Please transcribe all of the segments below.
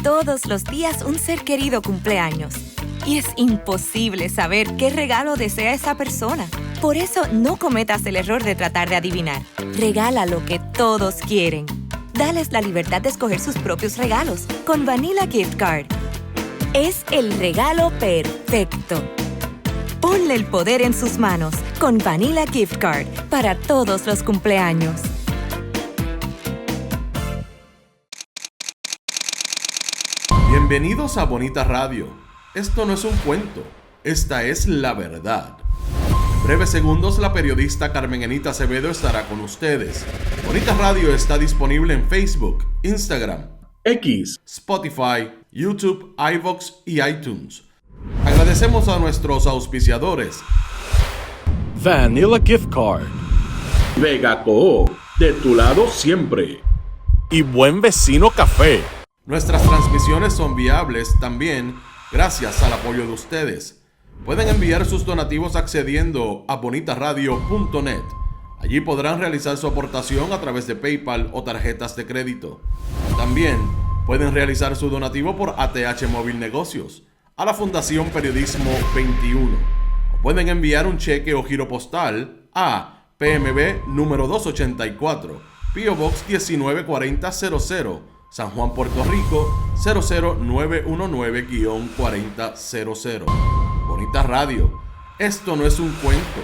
todos los días un ser querido cumpleaños. Y es imposible saber qué regalo desea esa persona. Por eso no cometas el error de tratar de adivinar. Regala lo que todos quieren. Dales la libertad de escoger sus propios regalos con Vanilla Gift Card. Es el regalo perfecto. Ponle el poder en sus manos con Vanilla Gift Card para todos los cumpleaños. Bienvenidos a Bonita Radio. Esto no es un cuento, esta es la verdad. En breves segundos, la periodista Carmen Enita Acevedo estará con ustedes. Bonita Radio está disponible en Facebook, Instagram, X, Spotify, YouTube, iVoox y iTunes. Agradecemos a nuestros auspiciadores. Vanilla Gift Card, Vega Coop, de tu lado siempre. y Buen Vecino Café. Nuestras transmisiones son viables también gracias al apoyo de ustedes. Pueden enviar sus donativos accediendo a bonitaradio.net. Allí podrán realizar su aportación a través de PayPal o tarjetas de crédito. También pueden realizar su donativo por ATH Móvil Negocios a la Fundación Periodismo 21. O pueden enviar un cheque o giro postal a PMB número 284, P.O. Box 194000, San Juan, Puerto Rico 00919-4000. Bonita Radio, esto no es un cuento,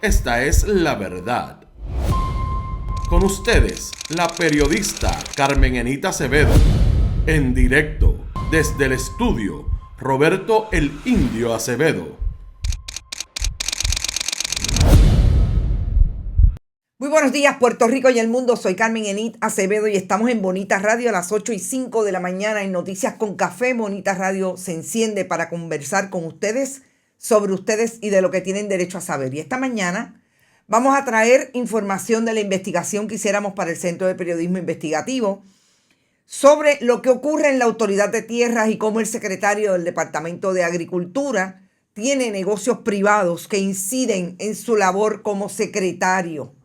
esta es la verdad. Con ustedes, la periodista Carmen Enita Acevedo, en directo desde el estudio Roberto el Indio Acevedo. Muy buenos días, Puerto Rico y el mundo. Soy Carmen Enit Acevedo y estamos en Bonita Radio a las 8:05 de la mañana en Noticias con Café. Bonita Radio se enciende para conversar con ustedes sobre ustedes y de lo que tienen derecho a saber. Y esta mañana vamos a traer información de la investigación que hiciéramos para el Centro de Periodismo Investigativo sobre lo que ocurre en la Autoridad de Tierras y cómo el secretario del Departamento de Agricultura tiene negocios privados que inciden en su labor como secretario.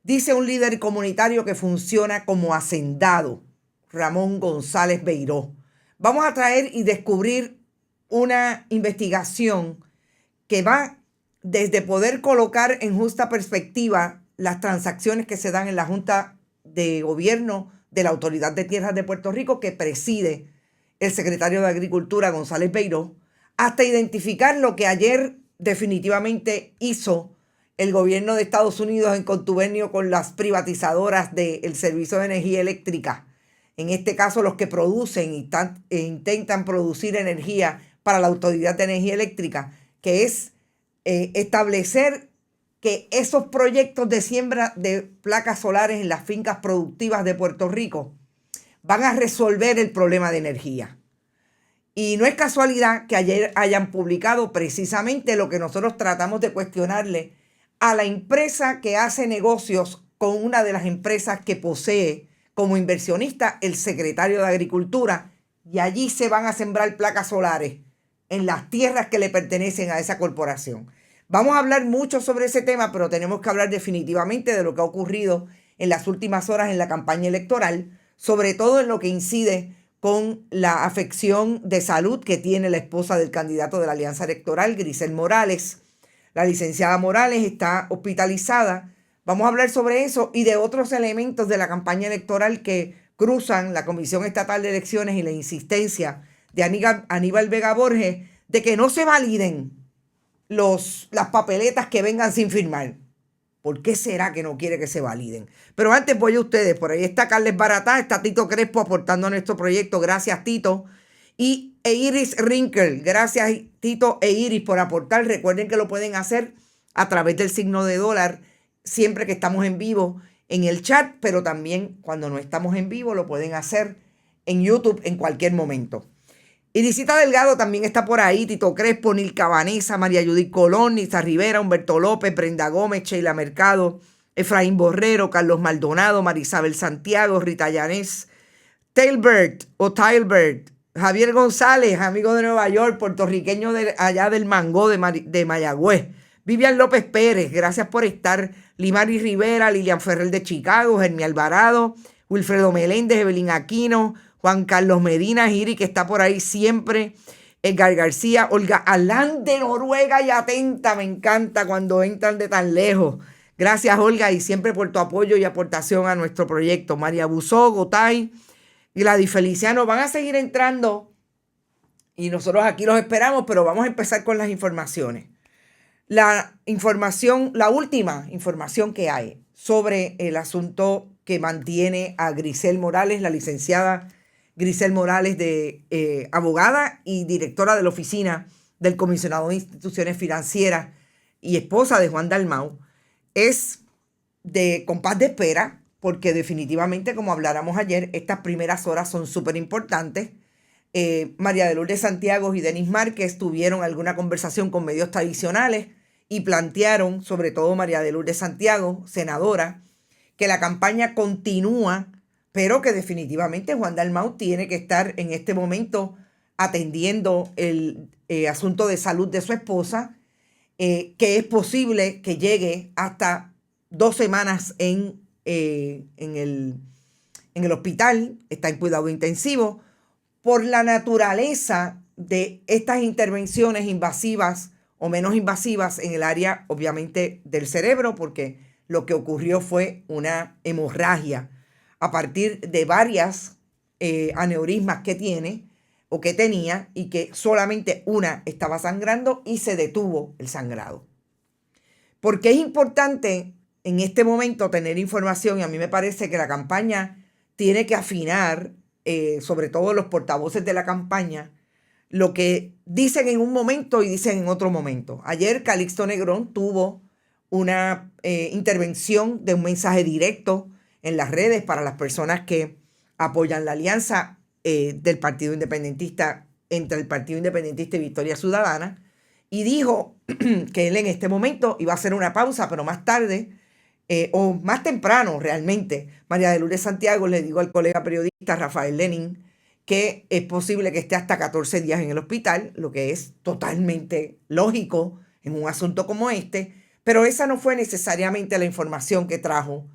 Dice un líder comunitario que funciona como hacendado, Ramón González Beiró. Vamos a traer y descubrir una investigación que va desde poder colocar en justa perspectiva las transacciones que se dan en la Junta de Gobierno de la Autoridad de Tierras de Puerto Rico que preside el secretario de Agricultura, González Beiró, hasta identificar lo que ayer definitivamente hizo el gobierno de Estados Unidos en contubernio con las privatizadoras del servicio de energía eléctrica. En este caso, los que producen e intentan producir energía para la Autoridad de Energía Eléctrica, que es establecer que esos proyectos de siembra de placas solares en las fincas productivas de Puerto Rico van a resolver el problema de energía. Y no es casualidad que ayer hayan publicado precisamente lo que nosotros tratamos de cuestionarle a la empresa que hace negocios con una de las empresas que posee como inversionista el secretario de Agricultura, y allí se van a sembrar placas solares en las tierras que le pertenecen a esa corporación. Vamos a hablar mucho sobre ese tema, pero tenemos que hablar definitivamente de lo que ha ocurrido en las últimas horas en la campaña electoral, sobre todo en lo que incide con la afección de salud que tiene la esposa del candidato de la Alianza Electoral, Grisel Morales. La licenciada Morales está hospitalizada. Vamos a hablar sobre eso y de otros elementos de la campaña electoral que cruzan la Comisión Estatal de Elecciones y la insistencia de Aníbal Vega Borges de que no se validen las papeletas que vengan sin firmar. ¿Por qué será que no quiere que se validen? Pero antes voy a ustedes. Por ahí está Carles Baratá, está Tito Crespo aportando a nuestro proyecto. Gracias, Tito. Y Iris Rinkel, gracias Tito e Iris por aportar. Recuerden que lo pueden hacer a través del signo de dólar siempre que estamos en vivo en el chat, pero también cuando no estamos en vivo lo pueden hacer en YouTube en cualquier momento. Irisita Delgado también está por ahí, Tito Crespo, Nilka Vanessa, María Judith Colón, Nisa Rivera, Humberto López, Brenda Gómez, Sheila Mercado, Efraín Borrero, Carlos Maldonado, Marisabel Santiago, Rita Yanés, Tailbert, Javier González, amigo de Nueva York, puertorriqueño allá del Mangó de Mayagüez. Vivian López Pérez, gracias por estar. Limari Rivera, Lilian Ferrer de Chicago, Germi Alvarado, Wilfredo Meléndez, Evelyn Aquino, Juan Carlos Medina Giri, que está por ahí siempre, Edgar García, Olga Alán de Noruega y atenta, me encanta cuando entran de tan lejos. Gracias, Olga, y siempre por tu apoyo y aportación a nuestro proyecto. María Busó, Gotay y Gladys Feliciano van a seguir entrando y nosotros aquí los esperamos, pero vamos a empezar con las informaciones. La última información que hay sobre el asunto que mantiene a Grisel Morales, la licenciada Grisel Morales, abogada y directora de la oficina del comisionado de instituciones financieras y esposa de Juan Dalmau, es de compás de espera, porque definitivamente, como habláramos ayer, estas primeras horas son súper importantes. María de Lourdes Santiago y Denis Márquez tuvieron alguna conversación con medios tradicionales y plantearon, sobre todo María de Lourdes Santiago, senadora, que la campaña continúa, pero que definitivamente Juan Dalmau tiene que estar en este momento atendiendo el asunto de salud de su esposa, que es posible que llegue hasta 2 semanas en el hospital, está en cuidado intensivo, por la naturaleza de estas intervenciones invasivas o menos invasivas en el área, obviamente, del cerebro, porque lo que ocurrió fue una hemorragia a partir de varias aneurismas que tiene o que tenía y que solamente una estaba sangrando y se detuvo el sangrado. Porque es importante en este momento tener información, y a mí me parece que la campaña tiene que afinar, sobre todo los portavoces de la campaña, lo que dicen en un momento y dicen en otro momento. Ayer Calixto Negrón tuvo una intervención de un mensaje directo en las redes para las personas que apoyan la alianza del Partido Independentista, entre el Partido Independentista y Victoria Ciudadana, y dijo que él en este momento iba a hacer una pausa, pero más tarde, o más temprano realmente, María de Lourdes Santiago le dijo al colega periodista Rafael Lenin que es posible que esté hasta 14 días en el hospital, lo que es totalmente lógico en un asunto como este, pero esa no fue necesariamente la información que trajo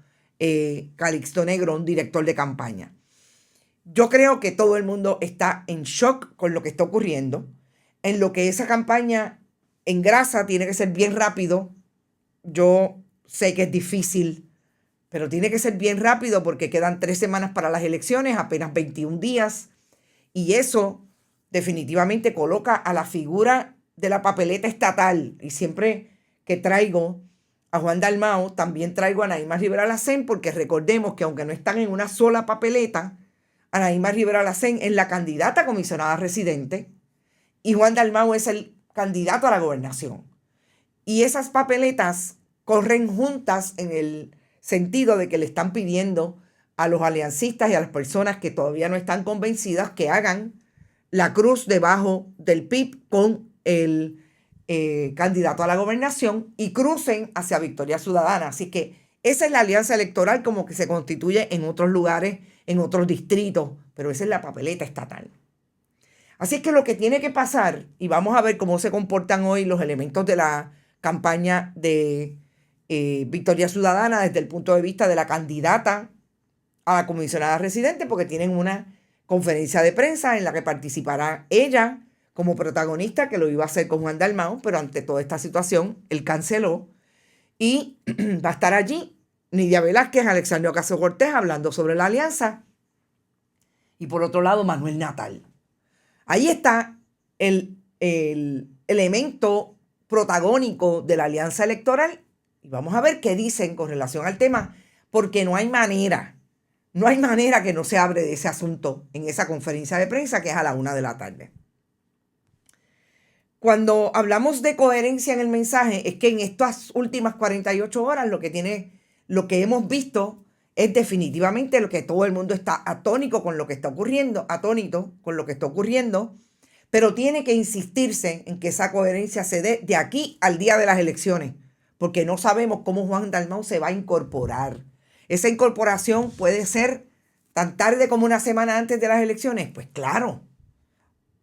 Calixto Negrón, director de campaña. Yo creo que todo el mundo está en shock con lo que está ocurriendo, en lo que esa campaña engrasa, tiene que ser bien rápido. Yo sé que es difícil, pero tiene que ser bien rápido porque quedan 3 semanas para las elecciones, apenas 21 días, y eso definitivamente coloca a la figura de la papeleta estatal. Y siempre que traigo a Juan Dalmau, también traigo a Anaíma Rivera Lacén, porque recordemos que aunque no están en una sola papeleta, Anaíma Rivera Lacén es la candidata a comisionada residente y Juan Dalmau es el candidato a la gobernación. Y esas papeletas corren juntas en el sentido de que le están pidiendo a los aliancistas y a las personas que todavía no están convencidas que hagan la cruz debajo del PIB con el candidato a la gobernación y crucen hacia Victoria Ciudadana. Así que esa es la alianza electoral como que se constituye en otros lugares, en otros distritos, pero esa es la papeleta estatal. Así es que lo que tiene que pasar, y vamos a ver cómo se comportan hoy los elementos de la campaña de Victoria Ciudadana desde el punto de vista de la candidata a la comisionada residente, porque tienen una conferencia de prensa en la que participará ella como protagonista, que lo iba a hacer con Juan Dalmau, pero ante toda esta situación, él canceló. Y va a estar allí Nidia Velázquez, Alexandria Ocasio-Cortez hablando sobre la alianza. Y por otro lado, Manuel Natal. Ahí está el elemento protagónico de la alianza electoral. Y vamos a ver qué dicen con relación al tema, porque no hay manera que no se hable de ese asunto en esa conferencia de prensa que es a la 1:00 p.m. Cuando hablamos de coherencia en el mensaje, es que en estas últimas 48 horas lo que hemos visto es definitivamente lo que todo el mundo está atónito con lo que está ocurriendo, pero tiene que insistirse en que esa coherencia se dé de aquí al día de las elecciones, porque no sabemos cómo Juan Dalmau se va a incorporar. Esa incorporación puede ser tan tarde como una semana antes de las elecciones. Pues claro,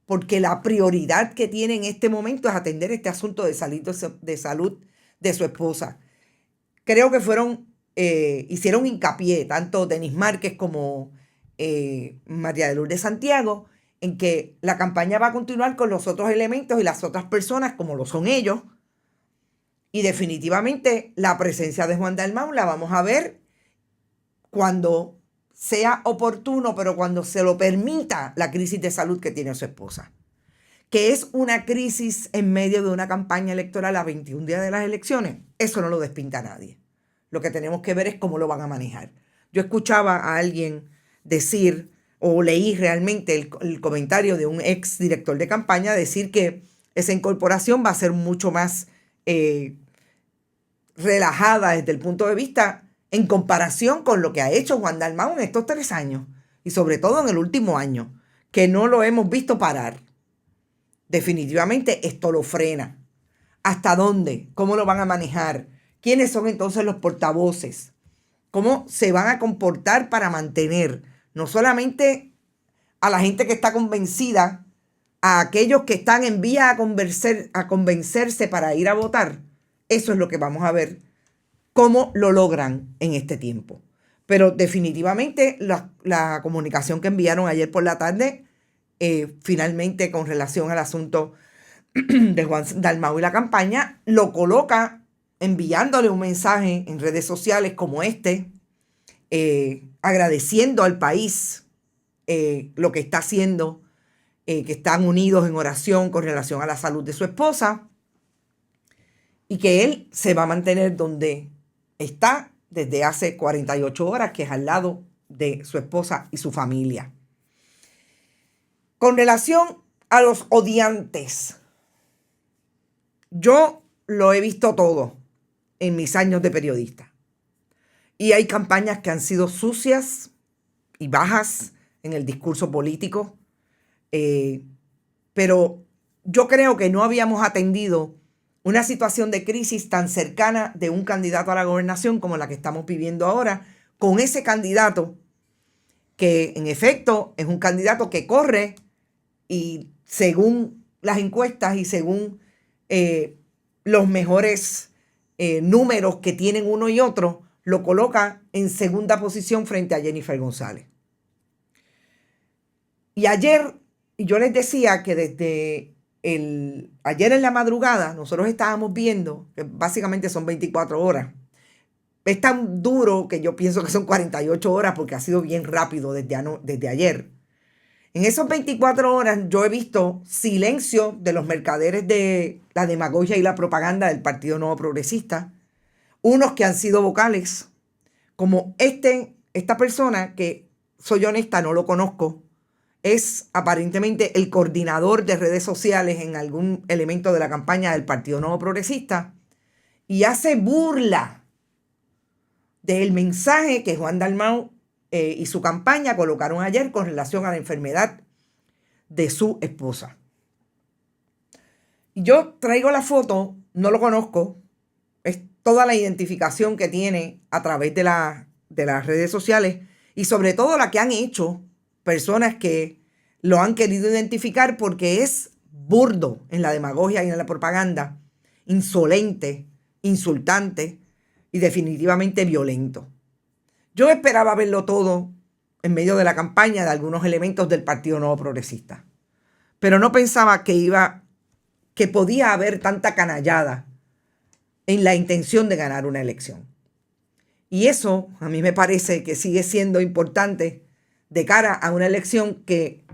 porque la prioridad que tiene en este momento es atender este asunto de salud de su esposa. Creo que hicieron hincapié, tanto Denis Márquez como María de Lourdes Santiago, en que la campaña va a continuar con los otros elementos y las otras personas como lo son ellos. Y definitivamente la presencia de Juan Dalmau la vamos a ver cuando sea oportuno, pero cuando se lo permita la crisis de salud que tiene su esposa. Que es una crisis en medio de una campaña electoral a 21 días de las elecciones. Eso no lo despinta nadie. Lo que tenemos que ver es cómo lo van a manejar. Yo escuchaba a alguien decir, o leí realmente el comentario de un ex director de campaña, decir que esa incorporación va a ser mucho más relajada desde el punto de vista en comparación con lo que ha hecho Juan Dalmau en estos 3 años y sobre todo en el último año, que no lo hemos visto parar. Definitivamente esto lo frena. ¿Hasta dónde? ¿Cómo lo van a manejar? ¿Quiénes son entonces los portavoces? ¿Cómo se van a comportar para mantener no solamente a la gente que está convencida, a aquellos que están en vía a convencerse para ir a votar? Eso es lo que vamos a ver, cómo lo logran en este tiempo. Pero definitivamente la comunicación que enviaron ayer por la tarde, finalmente con relación al asunto de Juan Dalmau y la campaña, lo coloca enviándole un mensaje en redes sociales como este, agradeciendo al país lo que está haciendo, que están unidos en oración con relación a la salud de su esposa y que él se va a mantener donde está desde hace 48 horas, que es al lado de su esposa y su familia. Con relación a los odiantes, yo lo he visto todo en mis años de periodista. Y hay campañas que han sido sucias y bajas en el discurso político, pero yo creo que no habíamos atendido una situación de crisis tan cercana de un candidato a la gobernación como la que estamos viviendo ahora, con ese candidato que en efecto es un candidato que corre y según las encuestas y según los mejores números que tienen uno y otro, lo coloca en segunda posición frente a Jennifer González. Y ayer, yo les decía que desde ayer en la madrugada, nosotros estábamos viendo, que básicamente son 24 horas. Es tan duro que yo pienso que son 48 horas porque ha sido bien rápido desde ayer. En esas 24 horas yo he visto silencio de los mercaderes de la demagogia y la propaganda del Partido Nuevo Progresista. Unos que han sido vocales, como esta persona que, soy honesta, no lo conozco. Es aparentemente el coordinador de redes sociales en algún elemento de la campaña del Partido Nuevo Progresista y hace burla del mensaje que Juan Dalmau y su campaña colocaron ayer con relación a la enfermedad de su esposa. Y yo traigo la foto, no lo conozco, es toda la identificación que tiene a través de las redes sociales y sobre todo la que han hecho personas que lo han querido identificar porque es burdo en la demagogia y en la propaganda, insolente, insultante y definitivamente violento. Yo esperaba verlo todo en medio de la campaña de algunos elementos del Partido Nuevo Progresista, pero no pensaba que podía haber tanta canallada en la intención de ganar una elección. Y eso a mí me parece que sigue siendo importante de cara a una elección que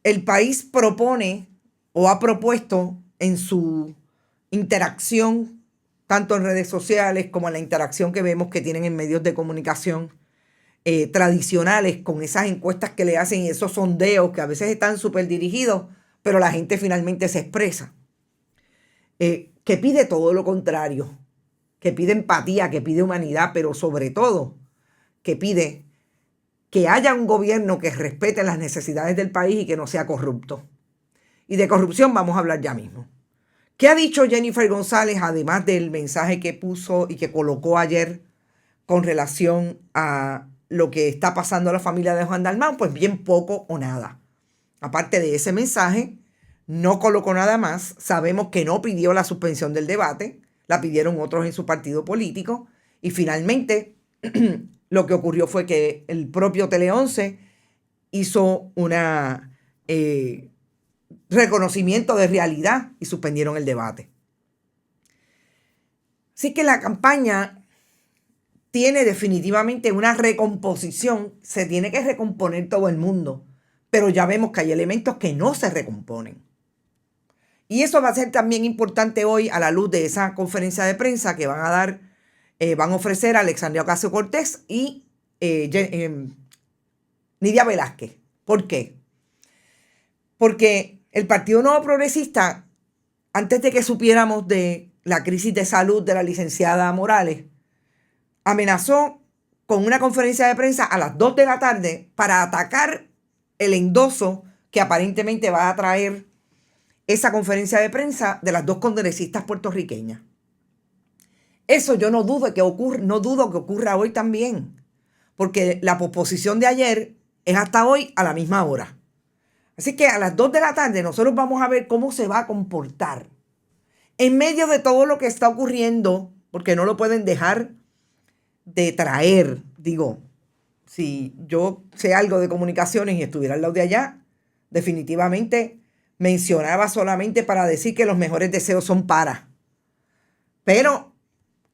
el país propone o ha propuesto en su interacción, tanto en redes sociales como en la interacción que vemos que tienen en medios de comunicación tradicionales, con esas encuestas que le hacen y esos sondeos que a veces están súper dirigidos, pero la gente finalmente se expresa. Que pide todo lo contrario, que pide empatía, que pide humanidad, pero sobre todo que pide que haya un gobierno que respete las necesidades del país y que no sea corrupto. Y de corrupción vamos a hablar ya mismo. ¿Qué ha dicho Jennifer González, además del mensaje que puso y que colocó ayer con relación a lo que está pasando a la familia de Juan Dalmau? Pues bien poco o nada. Aparte de ese mensaje, no colocó nada más. Sabemos que no pidió la suspensión del debate, la pidieron otros en su partido político y finalmente lo que ocurrió fue que el propio Tele 11 hizo una reconocimiento de realidad y suspendieron el debate. Así que la campaña tiene definitivamente una recomposición, se tiene que recomponer todo el mundo, pero ya vemos que hay elementos que no se recomponen. Y eso va a ser también importante hoy a la luz de esa conferencia de prensa que van a dar, van a ofrecer a Alexandria Ocasio-Cortez y Nidia Velázquez. ¿Por qué? Porque el Partido Nuevo Progresista, antes de que supiéramos de la crisis de salud de la licenciada Morales, amenazó con una conferencia de prensa a las 2 de la tarde para atacar el endoso que aparentemente va a traer esa conferencia de prensa de las 2 congresistas puertorriqueñas. Eso yo no dudo que ocurra hoy también, porque la posposición de ayer es hasta hoy a la misma hora. Así que a las 2 de la tarde nosotros vamos a ver cómo se va a comportar en medio de todo lo que está ocurriendo, porque no lo pueden dejar de traer. Digo, si yo sé algo de comunicaciones y estuviera al lado de allá, definitivamente mencionaba solamente para decir que los mejores deseos son para. Pero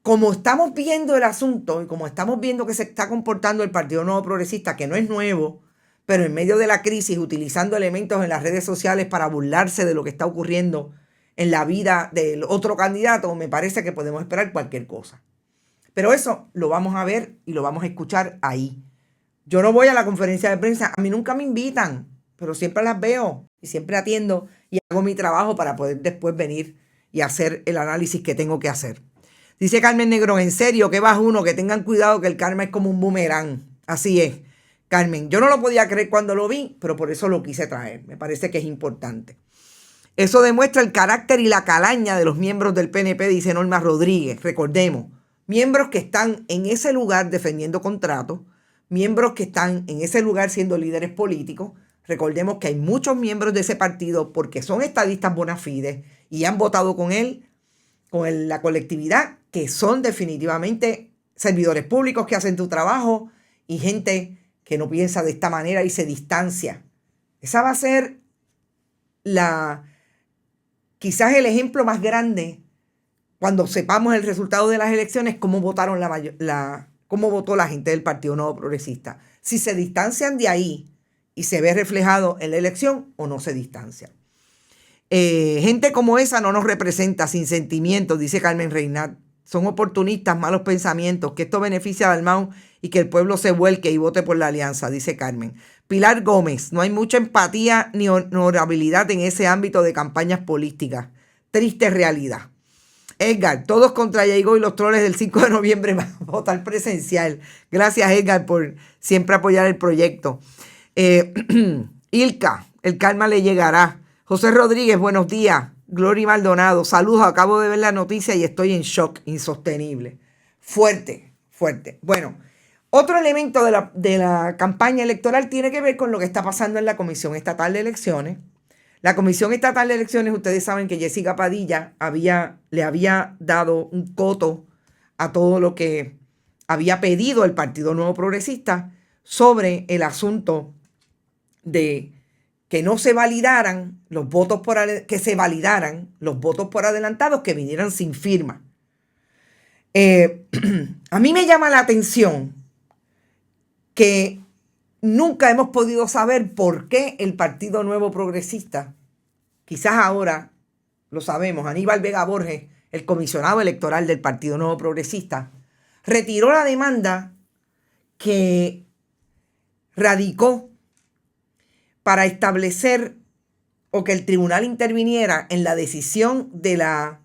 como estamos viendo el asunto y como estamos viendo que se está comportando el Partido Nuevo Progresista, que no es nuevo, pero en medio de la crisis, utilizando elementos en las redes sociales para burlarse de lo que está ocurriendo en la vida del otro candidato, me parece que podemos esperar cualquier cosa. Pero eso lo vamos a ver y lo vamos a escuchar ahí. Yo no voy a la conferencia de prensa, a mí nunca me invitan, pero siempre las veo y siempre atiendo y hago mi trabajo para poder después venir y hacer el análisis que tengo que hacer. Dice Carmen Negrón, en serio, que vas uno, que tengan cuidado que el karma es como un boomerang. Así es, Carmen. Yo no lo podía creer cuando lo vi, pero por eso lo quise traer. Me parece que es importante. Eso demuestra el carácter y la calaña de los miembros del PNP, dice Norma Rodríguez. Recordemos, miembros que están en ese lugar defendiendo contratos, miembros que están en ese lugar siendo líderes políticos. Recordemos que hay muchos miembros de ese partido porque son estadistas bona fide y han votado con él, con la colectividad, que son definitivamente servidores públicos que hacen tu trabajo y gente que no piensa de esta manera y se distancia. Esa va a ser quizás el ejemplo más grande cuando sepamos el resultado de las elecciones, cómo votaron cómo votó la gente del Partido Nuevo Progresista. Si se distancian de ahí y se ve reflejado en la elección o no se distancian. Gente como esa no nos representa, sin sentimientos, dice Carmen Reynat. Son oportunistas, malos pensamientos, que esto beneficia a Dalmau y que el pueblo se vuelque y vote por la alianza, dice Carmen. Pilar Gómez, no hay mucha empatía ni honorabilidad en ese ámbito de campañas políticas. Triste realidad. Edgar, todos contra Diego y los troles del 5 de noviembre van a votar presencial. Gracias, Edgar, por siempre apoyar el proyecto. Ilka, el karma le llegará. José Rodríguez, buenos días. Glory Maldonado, saludos. Acabo de ver la noticia y estoy en shock, insostenible. Fuerte, fuerte. Bueno, otro elemento de la campaña electoral tiene que ver con lo que está pasando en la Comisión Estatal de Elecciones. La Comisión Estatal de Elecciones, ustedes saben que Jessica Padilla le había dado un coto a todo lo que había pedido el Partido Nuevo Progresista sobre el asunto de que no se validaran los votos que se validaran los votos por adelantados que vinieran sin firma. A mí me llama la atención que nunca hemos podido saber por qué el Partido Nuevo Progresista, quizás ahora lo sabemos, Aníbal Vega Borges, el comisionado electoral del Partido Nuevo Progresista, retiró la demanda que radicó para establecer o que el tribunal interviniera en la decisión de la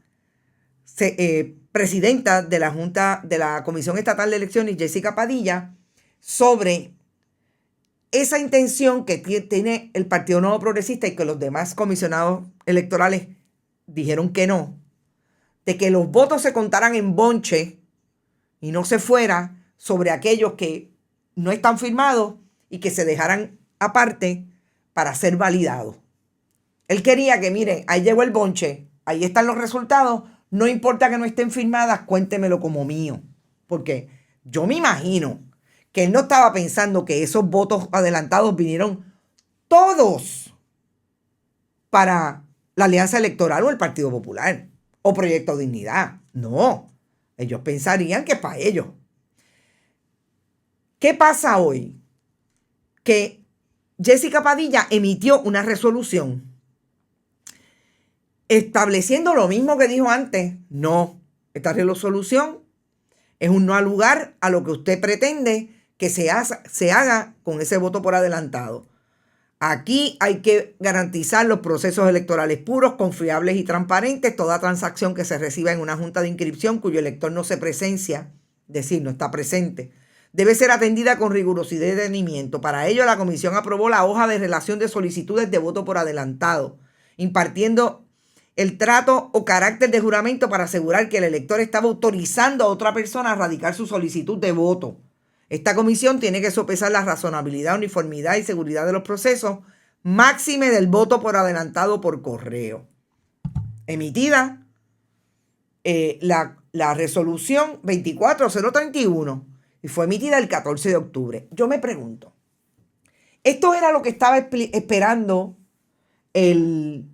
presidenta de la Junta de la Comisión Estatal de Elecciones, Jessica Padilla, sobre esa intención que tiene el Partido Nuevo Progresista y que los demás comisionados electorales dijeron que no, de que los votos se contaran en bonche y no se fuera sobre aquellos que no están firmados y que se dejaran aparte para ser validados. Él quería que, miren, ahí llegó el bonche, ahí están los resultados, no importa que no estén firmadas, cuéntemelo como mío. Porque yo me imagino que él no estaba pensando que esos votos adelantados vinieron todos para la Alianza Electoral o el Partido Popular o Proyecto Dignidad. No, ellos pensarían que es para ellos. ¿Qué pasa hoy? Que Jessica Padilla emitió una resolución estableciendo lo mismo que dijo antes. No, esta resolución es un no al lugar a lo que usted pretende que se haga con ese voto por adelantado. Aquí hay que garantizar los procesos electorales puros, confiables y transparentes. Toda transacción que se reciba en una junta de inscripción cuyo elector no se presencia, es decir, no está presente, debe ser atendida con rigurosidad y detenimiento. Para ello, la comisión aprobó la hoja de relación de solicitudes de voto por adelantado, impartiendo el trato o carácter de juramento para asegurar que el elector estaba autorizando a otra persona a radicar su solicitud de voto. Esta comisión tiene que sopesar la razonabilidad, uniformidad y seguridad de los procesos, máxime del voto por adelantado por correo. Emitida la resolución 24031 y fue emitida el 14 de octubre. Yo me pregunto, ¿esto era lo que estaba esperando el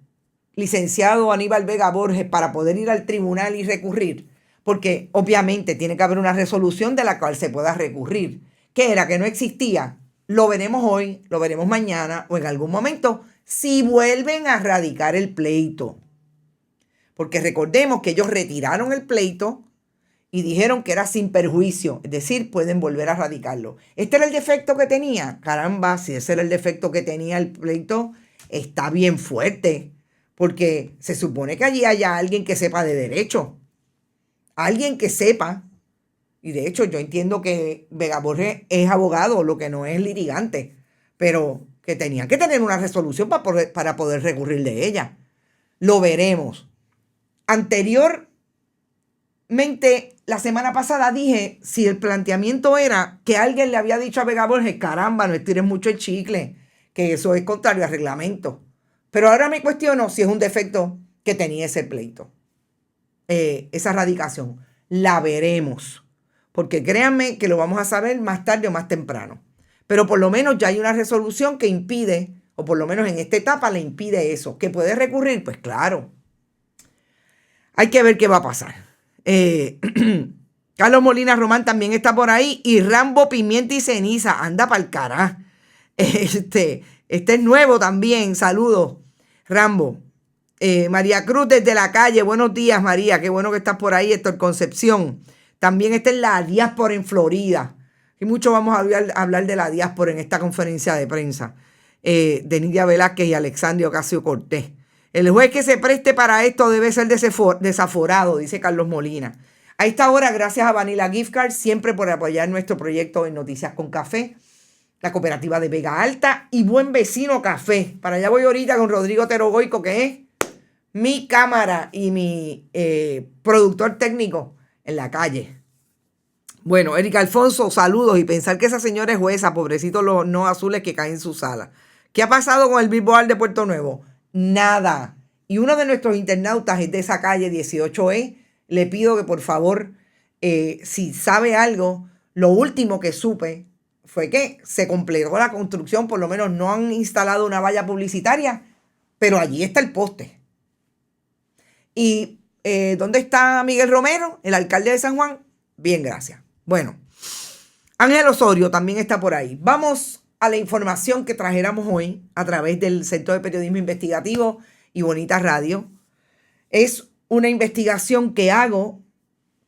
licenciado Aníbal Vega Borges para poder ir al tribunal y recurrir? Porque obviamente tiene que haber una resolución de la cual se pueda recurrir. ¿Qué era? Que no existía. Lo veremos hoy, lo veremos mañana o en algún momento si vuelven a radicar el pleito. Porque recordemos que ellos retiraron el pleito y dijeron que era sin perjuicio, es decir, pueden volver a radicarlo. ¿Este era el defecto que tenía? Caramba, si ese era el defecto que tenía el pleito, está bien fuerte, porque se supone que allí haya alguien que sepa de derecho, alguien que sepa, y de hecho yo entiendo que Vega Borges es abogado, lo que no es litigante, pero que tenían que tener una resolución para poder recurrir de ella. Lo veremos. Anteriormente, la semana pasada dije, si el planteamiento era que alguien le había dicho a Vega Borges, caramba, no estires mucho el chicle, que eso es contrario al reglamento. Pero ahora me cuestiono si es un defecto que tenía ese pleito, esa radicación. La veremos, porque créanme que lo vamos a saber más tarde o más temprano. Pero por lo menos ya hay una resolución que impide, o por lo menos en esta etapa le impide eso. ¿Que puede recurrir? Pues claro. Hay que ver qué va a pasar. Carlos Molina Román también está por ahí. Y Rambo Pimienta y Ceniza. Anda pa'l cará. Este es nuevo también. Saludos, Rambo. María Cruz desde la calle. Buenos días, María. Qué bueno que estás por ahí. Héctor Concepción. También está en la diáspora en Florida. Y mucho vamos a hablar de la diáspora en esta conferencia de prensa. De Nidia Velázquez y Alexandria Ocasio-Cortez. El juez que se preste para esto debe ser desaforado, dice Carlos Molina. A esta hora, gracias a Vanilla Gift Card, siempre por apoyar nuestro proyecto en Noticias con Café, la cooperativa de Vega Alta y Buen Vecino Café. Para allá voy ahorita con Rodrigo Otero Goico, que es mi cámara y mi productor técnico en la calle. Bueno, Erika Alfonso, saludos. Y pensar que esa señora es jueza, pobrecito los no azules que caen en su sala. ¿Qué ha pasado con el Billboard de Puerto Nuevo? Nada. Y uno de nuestros internautas es de esa calle 18E. Le pido que por favor, si sabe algo, lo último que supe fue que se completó la construcción, por lo menos no han instalado una valla publicitaria, pero allí está el poste. ¿Y dónde está Miguel Romero, el alcalde de San Juan? Bien, gracias. Bueno, Ángel Osorio también está por ahí. Vamos a la información que trajéramos hoy a través del Centro de Periodismo Investigativo y Bonita Radio. Es una investigación que hago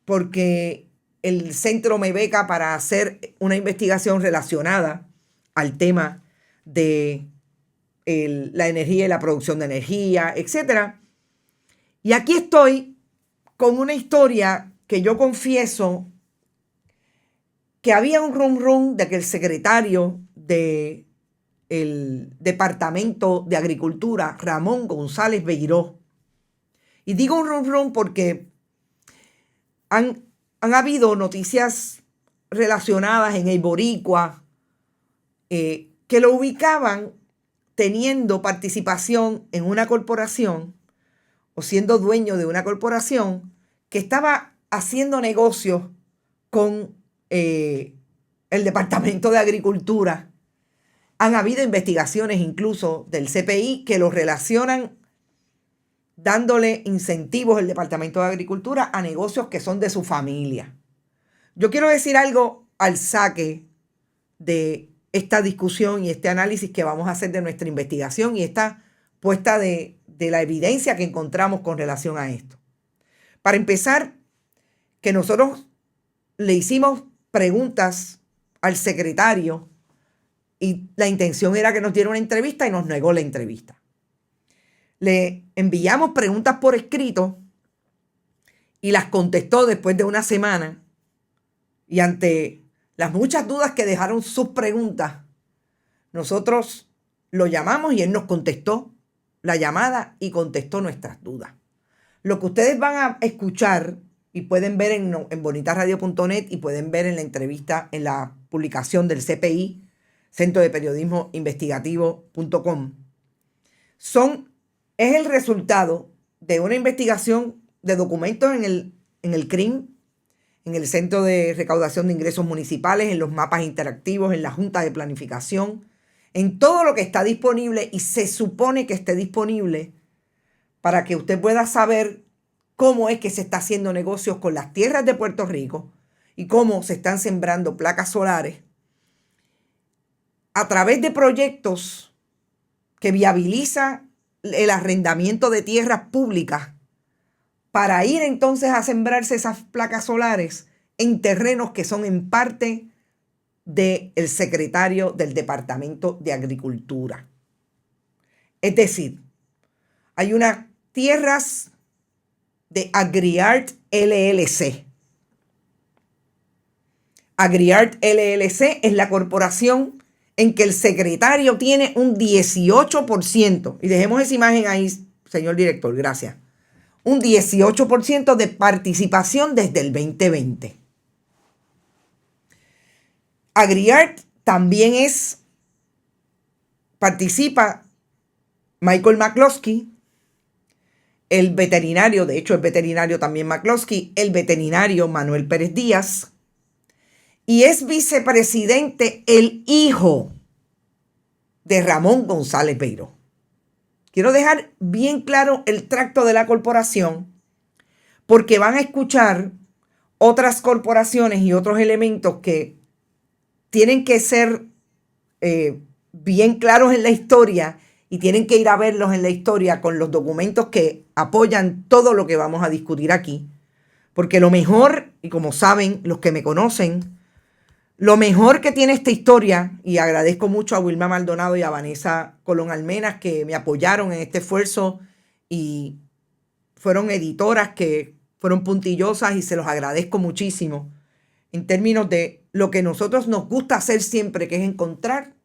porque el centro me beca para hacer una investigación relacionada al tema de la energía y la producción de energía, etc. Y aquí estoy con una historia que yo confieso que había un rum de que el secretario del Departamento de Agricultura, Ramón González Beiró, y digo un rum porque han habido noticias relacionadas en el Boricua que lo ubicaban teniendo participación en una corporación o siendo dueño de una corporación que estaba haciendo negocios con el Departamento de Agricultura. Han habido investigaciones incluso del CPI que lo relacionan dándole incentivos el Departamento de Agricultura a negocios que son de su familia. Yo quiero decir algo al saque de esta discusión y este análisis que vamos a hacer de nuestra investigación y esta puesta de la evidencia que encontramos con relación a esto. Para empezar, que nosotros le hicimos preguntas al secretario y la intención era que nos diera una entrevista y nos negó la entrevista. Le enviamos preguntas por escrito y las contestó después de una semana. Y ante las muchas dudas que dejaron sus preguntas, nosotros lo llamamos y él nos contestó la llamada y contestó nuestras dudas. Lo que ustedes van a escuchar y pueden ver en bonitasradio.net y pueden ver en la entrevista, en la publicación del CPI, Centro de Periodismo Investigativo.com, es el resultado de una investigación de documentos en el CRIM, en el Centro de Recaudación de Ingresos Municipales, en los mapas interactivos, en la Junta de Planificación, en todo lo que está disponible y se supone que esté disponible para que usted pueda saber cómo es que se está haciendo negocios con las tierras de Puerto Rico y cómo se están sembrando placas solares a través de proyectos que viabilizan el arrendamiento de tierras públicas para ir entonces a sembrarse esas placas solares en terrenos que son en parte del secretario del Departamento de Agricultura. Es decir, hay unas tierras de AgriArt LLC. AgriArt LLC es la corporación en que el secretario tiene un 18%. Y dejemos esa imagen ahí, señor director, gracias. Un 18% de participación desde el 2020. AgriArt también participa Michael McCloskey, el veterinario, de hecho es veterinario también McCloskey, el veterinario Manuel Pérez Díaz, y es vicepresidente el hijo de Ramón González Beiró. Quiero dejar bien claro el tracto de la corporación porque van a escuchar otras corporaciones y otros elementos que tienen que ser bien claros en la historia y tienen que ir a verlos en la historia con los documentos que apoyan todo lo que vamos a discutir aquí. Porque lo mejor, y como saben los que me conocen, lo mejor que tiene esta historia, y agradezco mucho a Wilma Maldonado y a Vanessa Colón Almenas que me apoyaron en este esfuerzo y fueron editoras que fueron puntillosas y se los agradezco muchísimo en términos de lo que nosotros nos gusta hacer siempre, que es encontrar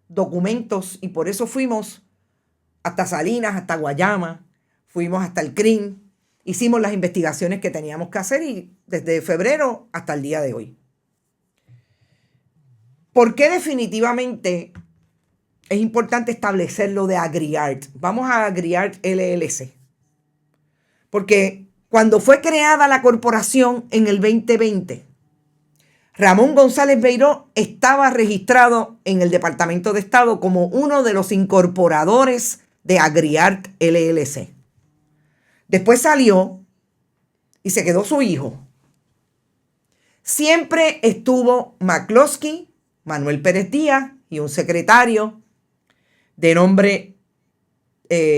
documentos, y por eso fuimos hasta Salinas, hasta Guayama, fuimos hasta el CRIM, hicimos las investigaciones que teníamos que hacer y desde febrero hasta el día de hoy. ¿Por qué definitivamente es importante establecer lo de AgriArt? Vamos a AgriArt LLC. Porque cuando fue creada la corporación en el 2020, Ramón González Beiró estaba registrado en el Departamento de Estado como uno de los incorporadores de AgriArt LLC. Después salió y se quedó su hijo. Siempre estuvo McCloskey, Manuel Pérez Díaz y un secretario de nombre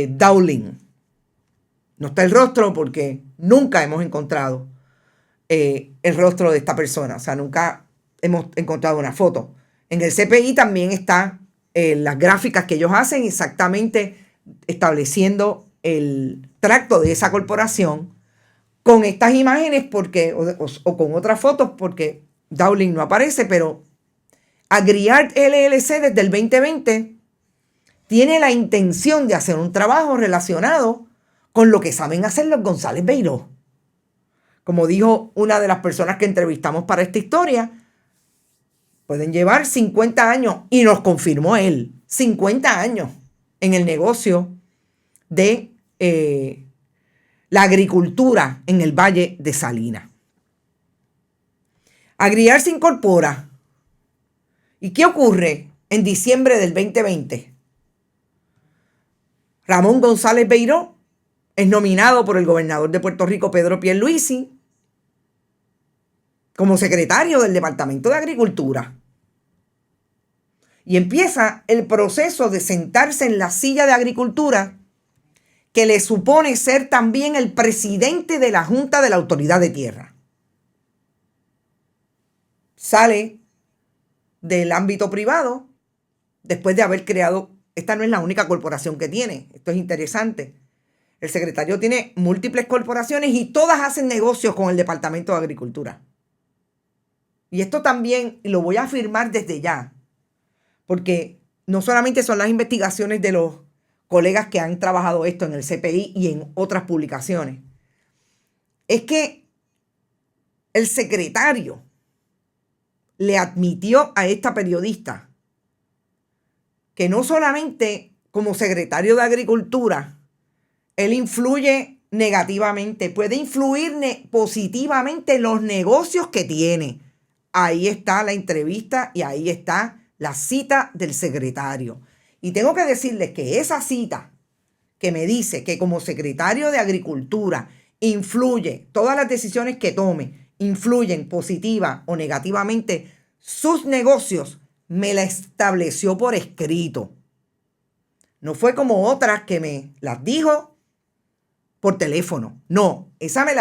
Dowling. No está el rostro porque nunca hemos encontrado el rostro de esta persona. O sea, nunca hemos encontrado una foto. En el CPI también están las gráficas que ellos hacen exactamente estableciendo el tracto de esa corporación con estas imágenes porque, o con otras fotos porque Dowling no aparece, pero AgriArt LLC desde el 2020 tiene la intención de hacer un trabajo relacionado con lo que saben hacer los González Beiró. Como dijo una de las personas que entrevistamos para esta historia, pueden llevar 50 años, y nos confirmó él, 50 años en el negocio de la agricultura en el Valle de Salinas. AgriArt se incorpora ¿Y qué ocurre en diciembre del 2020? Ramón González Beiró es nominado por el gobernador de Puerto Rico, Pedro Pierluisi, como secretario del Departamento de Agricultura. Y empieza el proceso de sentarse en la silla de Agricultura, que le supone ser también el presidente de la Junta de la Autoridad de Tierra. Sale del ámbito privado después de haber creado, esta no es la única corporación que tiene, esto es interesante. El secretario tiene múltiples corporaciones y todas hacen negocios con el Departamento de Agricultura. Y esto también lo voy a afirmar desde ya, porque no solamente son las investigaciones de los colegas que han trabajado esto en el CPI y en otras publicaciones, es que el secretario le admitió a esta periodista que no solamente como secretario de Agricultura, él influye negativamente, puede influir positivamente en los negocios que tiene. Ahí está la entrevista y ahí está la cita del secretario. Y tengo que decirles que esa cita que me dice que como secretario de Agricultura influye, todas las decisiones que tome, influyen positiva o negativamente sus negocios, me la estableció por escrito. No fue como otras que me las dijo por teléfono. No, esa me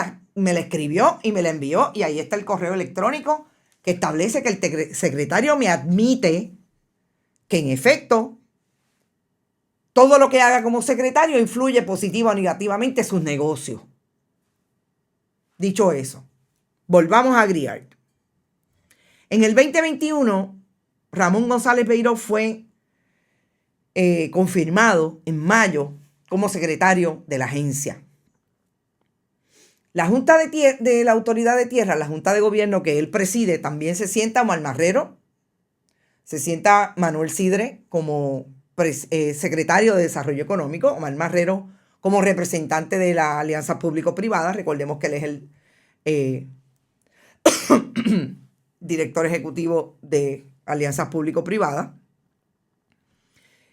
la escribió y me la envió y ahí está el correo electrónico que establece que el secretario me admite que en efecto todo lo que haga como secretario influye positiva o negativamente en sus negocios. Dicho eso, volvamos a Agriart. En el 2021, Ramón González Beiró fue confirmado en mayo como secretario de la agencia. La Junta de la Autoridad de Tierra, la Junta de Gobierno que él preside, también se sienta Omar Marrero, se sienta Manuel Sidre como secretario de Desarrollo Económico, Omar Marrero como representante de la Alianza Público-Privada. Recordemos que él es el director ejecutivo de Alianzas Público-Privadas.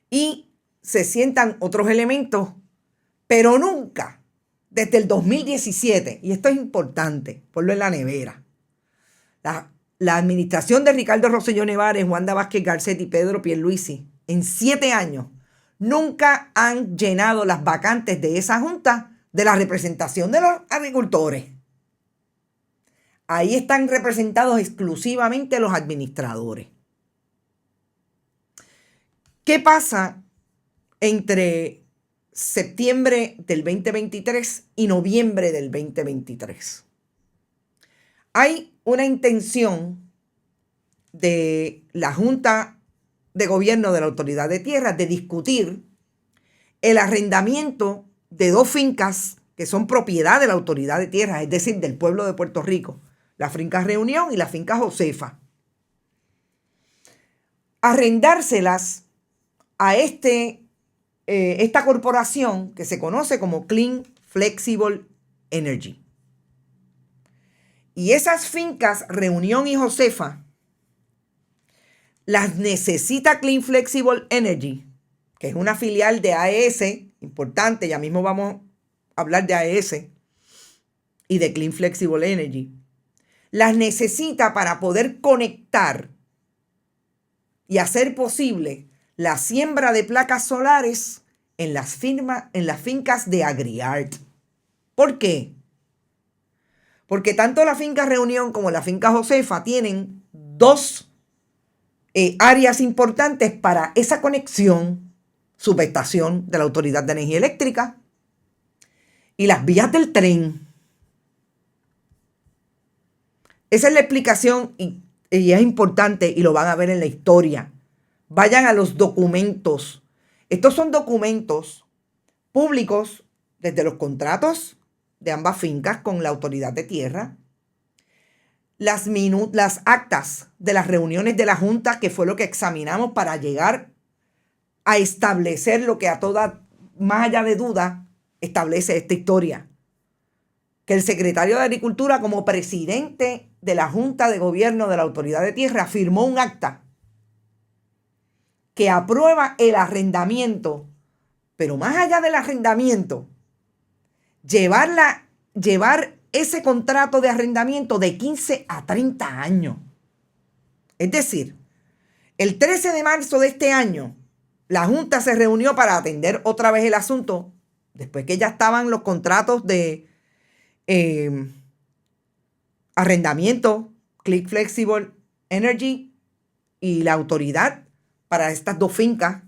Y se sientan otros elementos, pero nunca desde el 2017, y esto es importante, ponlo en la nevera, la administración de Ricardo Rosselló Nevares, Wanda Vázquez Garcet y Pedro Pierluisi, en 7 años, nunca han llenado las vacantes de esa junta de la representación de los agricultores. Ahí están representados exclusivamente los administradores. ¿Qué pasa entre septiembre del 2023 y noviembre del 2023? Hay una intención de la Junta de Gobierno de la Autoridad de Tierras de discutir el arrendamiento de 2 fincas que son propiedad de la Autoridad de Tierras, es decir, del pueblo de Puerto Rico, la finca Reunión y la finca Josefa. Arrendárselas a esta corporación que se conoce como Clean Flexible Energy. Y esas fincas, Reunión y Josefa, las necesita Clean Flexible Energy, que es una filial de AES, importante, ya mismo vamos a hablar de AES y de Clean Flexible Energy. Las necesita para poder conectar y hacer posible la siembra de placas solares en las fincas de Agriart. ¿Por qué? Porque tanto la finca Reunión como la finca Josefa tienen 2 áreas importantes para esa conexión, subestación de la Autoridad de Energía Eléctrica y las vías del tren. Esa es la explicación y es importante y lo van a ver en la historia. Vayan a los documentos. Estos son documentos públicos desde los contratos de ambas fincas con la Autoridad de Tierra, las actas de las reuniones de la Junta, que fue lo que examinamos para llegar a establecer lo que a toda, más allá de duda, establece esta historia. Que el secretario de Agricultura, como presidente de la Junta de Gobierno de la Autoridad de Tierra, firmó un acta que aprueba el arrendamiento, pero más allá del arrendamiento, llevar ese contrato de arrendamiento de 15 a 30 años. Es decir, el 13 de marzo de este año, la Junta se reunió para atender otra vez el asunto, después que ya estaban los contratos de arrendamiento, Click Flexible Energy y la autoridad para estas dos fincas.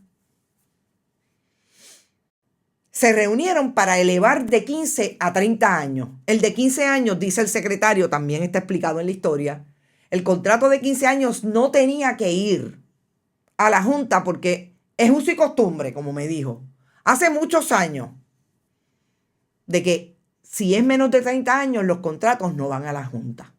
Se reunieron para elevar de 15 a 30 años. El de 15 años, dice el secretario, también está explicado en la historia, el contrato de 15 años no tenía que ir a la Junta porque es uso y costumbre, como me dijo, hace muchos años, de que si es menos de 30 años, los contratos no van a la Junta.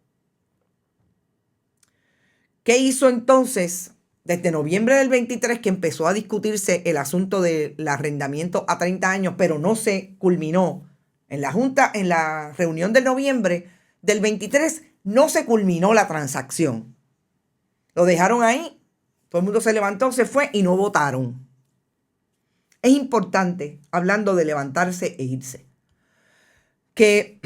¿Qué hizo entonces? Desde noviembre del 23 que empezó a discutirse el asunto del arrendamiento a 30 años, pero no se culminó. En la Junta, en la reunión de noviembre del 23, no se culminó la transacción. Lo dejaron ahí, todo el mundo se levantó, se fue y no votaron. Es importante, hablando de levantarse e irse, que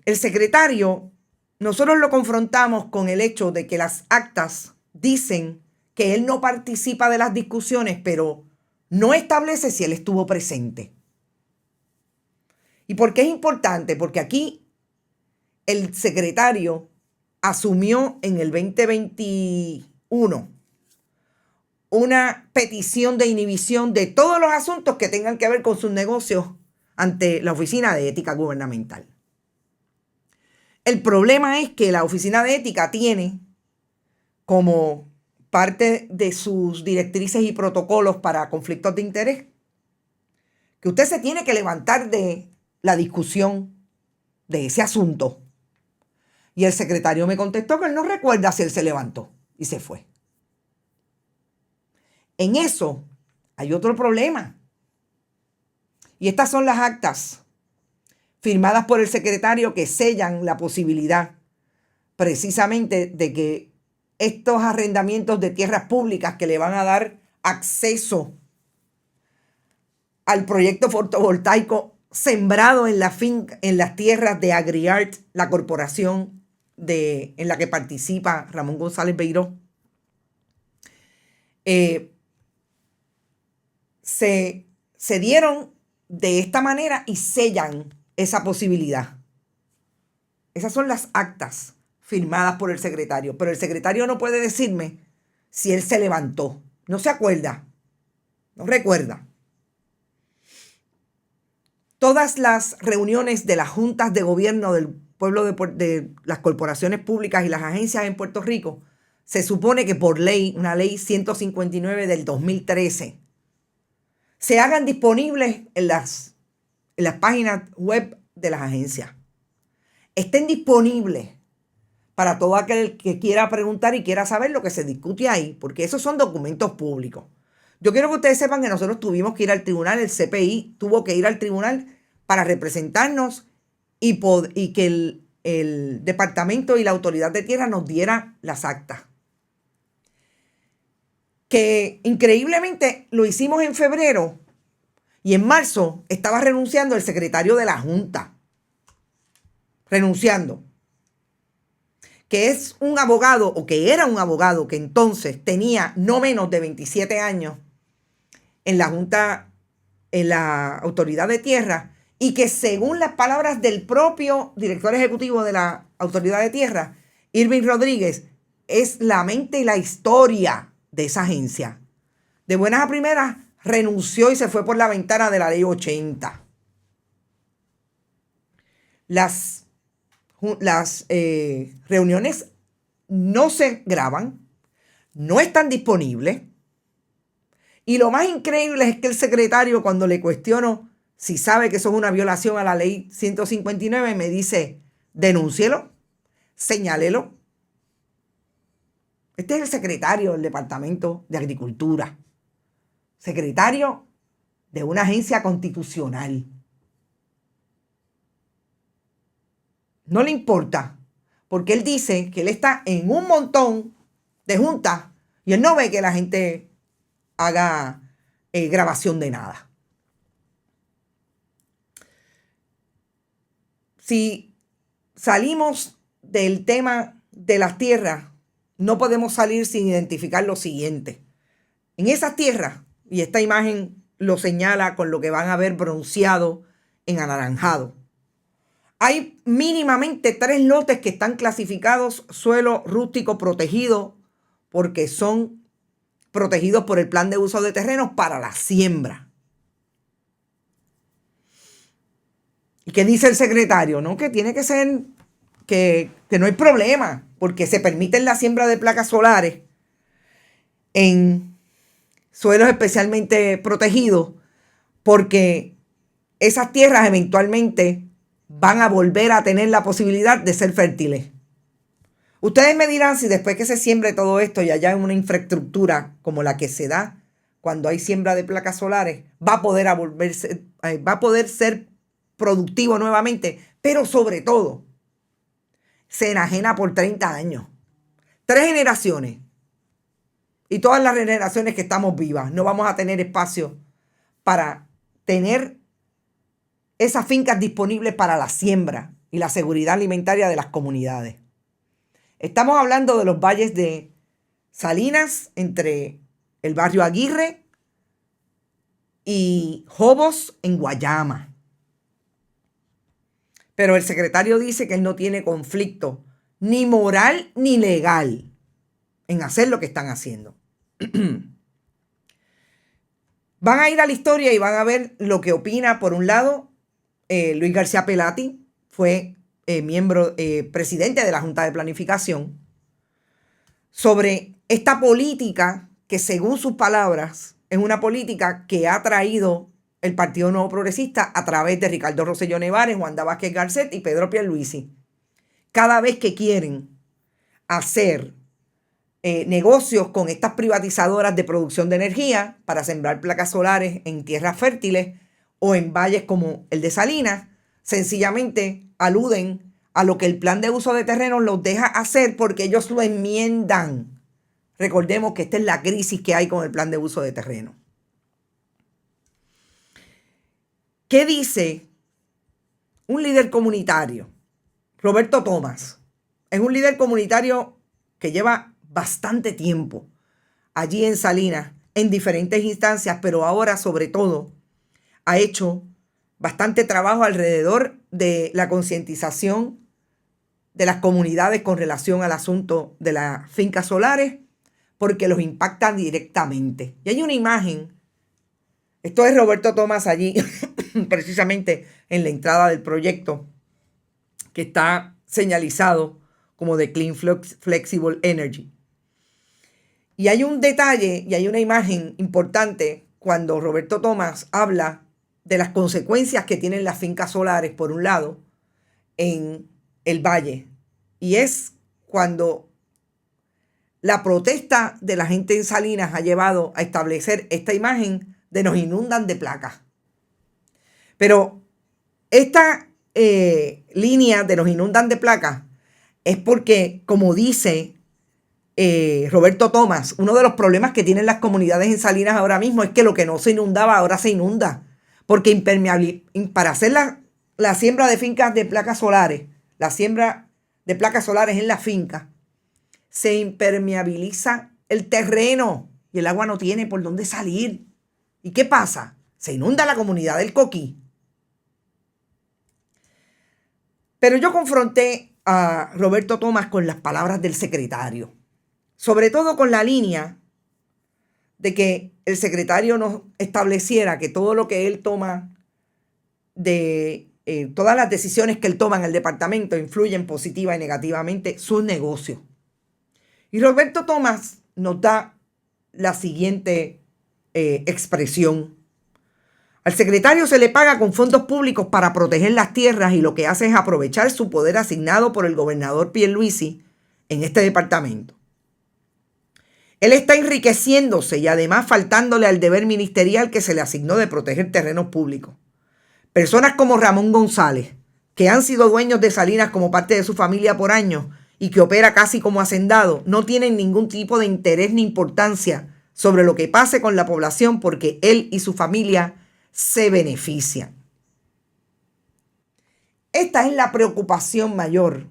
el secretario, nosotros lo confrontamos con el hecho de que las actas dicen que él no participa de las discusiones, pero no establece si él estuvo presente. ¿Y por qué es importante? Porque aquí el secretario asumió en el 2021 una petición de inhibición de todos los asuntos que tengan que ver con sus negocios ante la Oficina de Ética Gubernamental. El problema es que la Oficina de Ética tiene como parte de sus directrices y protocolos para conflictos de interés que usted se tiene que levantar de la discusión de ese asunto. Y el secretario me contestó que él no recuerda si él se levantó y se fue. En eso hay otro problema. Y estas son las actas firmadas por el secretario que sellan la posibilidad precisamente de que estos arrendamientos de tierras públicas que le van a dar acceso al proyecto fotovoltaico sembrado en las tierras de AgriArt, la corporación en la que participa Ramón González Beiró, se dieron de esta manera y sellan esa posibilidad. Esas son las actas firmadas por el secretario, pero el secretario no puede decirme si él se levantó. No se acuerda, no recuerda. Todas las reuniones de las juntas de gobierno del pueblo de las corporaciones públicas y las agencias en Puerto Rico, se supone que por ley, una ley 159 del 2013, se hagan disponibles en las páginas web de las agencias. Estén disponibles para todo aquel que quiera preguntar y quiera saber lo que se discute ahí, porque esos son documentos públicos. Yo quiero que ustedes sepan que nosotros tuvimos que ir al tribunal, el CPI tuvo que ir al tribunal para representarnos y que el departamento y la autoridad de tierra nos diera las actas. Que increíblemente lo hicimos en febrero y en marzo estaba renunciando el secretario de la Junta. Renunciando. Que es un abogado, o que era un abogado que entonces tenía no menos de 27 años en la Junta, en la Autoridad de Tierra, y que según las palabras del propio director ejecutivo de la Autoridad de Tierra, Irving Rodríguez, es la mente y la historia de esa agencia. De buenas a primeras, renunció y se fue por la ventana de la ley 80. Las reuniones no se graban, no están disponibles. Y lo más increíble es que el secretario, cuando le cuestiono si sabe que eso es una violación a la ley 159, me dice, denúncielo, señálelo. Este es el secretario del Departamento de Agricultura, secretario de una agencia constitucional. No le importa, porque él dice que él está en un montón de juntas y él no ve que la gente haga grabación de nada. Si salimos del tema de las tierras, no podemos salir sin identificar lo siguiente. En esas tierras, y esta imagen lo señala con lo que van a ver bronceado en anaranjado, hay mínimamente 3 lotes que están clasificados suelo rústico protegido porque son protegidos por el plan de uso de terrenos para la siembra. ¿Y qué dice el secretario? ¿No? Que tiene que ser, que no hay problema, porque se permite la siembra de placas solares en suelos especialmente protegidos, porque esas tierras eventualmente van a volver a tener la posibilidad de ser fértiles. Ustedes me dirán si después que se siembre todo esto y haya una infraestructura como la que se da cuando hay siembra de placas solares, va a poder ser productivo nuevamente, pero sobre todo se enajena por 30 años. 3 generaciones. Y todas las generaciones que estamos vivas no vamos a tener espacio para tener esas fincas disponibles para la siembra y la seguridad alimentaria de las comunidades. Estamos hablando de los valles de Salinas, entre el barrio Aguirre y Jobos en Guayama. Pero el secretario dice que él no tiene conflicto ni moral ni legal en hacer lo que están haciendo. Van a ir a la historia y van a ver lo que opina, por un lado, Luis García Pelati, fue presidente de la Junta de Planificación, sobre esta política que, según sus palabras, es una política que ha traído el Partido Nuevo Progresista a través de Ricardo Rosselló Nevares, Wanda Vázquez Garcet y Pedro Pierluisi. Cada vez que quieren hacer negocios con estas privatizadoras de producción de energía para sembrar placas solares en tierras fértiles o en valles como el de Salinas, sencillamente aluden a lo que el plan de uso de terrenos los deja hacer porque ellos lo enmiendan. Recordemos que esta es la crisis que hay con el plan de uso de terrenos. ¿Qué dice un líder comunitario? Roberto Tomás. Es un líder comunitario que lleva bastante tiempo allí en Salinas, en diferentes instancias, pero ahora sobre todo ha hecho bastante trabajo alrededor de la concientización de las comunidades con relación al asunto de las fincas solares, porque los impactan directamente. Y hay una imagen, esto es Roberto Tomás allí, precisamente en la entrada del proyecto, que está señalizado como de Clean Flexible Energy. Y hay un detalle y hay una imagen importante cuando Roberto Tomás habla de las consecuencias que tienen las fincas solares, por un lado, en el valle. Y es cuando la protesta de la gente en Salinas ha llevado a establecer esta imagen de nos inundan de placas. Pero esta línea de nos inundan de placas es porque, como dice Roberto Tomás, uno de los problemas que tienen las comunidades en Salinas ahora mismo es que lo que no se inundaba ahora se inunda. Porque para hacer la siembra de fincas de placas solares, la siembra de placas solares en la finca, se impermeabiliza el terreno y el agua no tiene por dónde salir. ¿Y qué pasa? Se inunda la comunidad del Coquí. Pero yo confronté a Roberto Tomás con las palabras del secretario, sobre todo con la línea de que el secretario nos estableciera que todo lo que él toma, todas las decisiones que él toma en el departamento influyen positiva y negativamente sus negocios. Y Roberto Tomás nos da la siguiente expresión. Al secretario se le paga con fondos públicos para proteger las tierras y lo que hace es aprovechar su poder asignado por el gobernador Pierluisi en este departamento. Él está enriqueciéndose y además faltándole al deber ministerial que se le asignó de proteger terrenos públicos. Personas como Ramón González, que han sido dueños de Salinas como parte de su familia por años y que opera casi como hacendado, no tienen ningún tipo de interés ni importancia sobre lo que pase con la población porque él y su familia se benefician. Esta es la preocupación mayor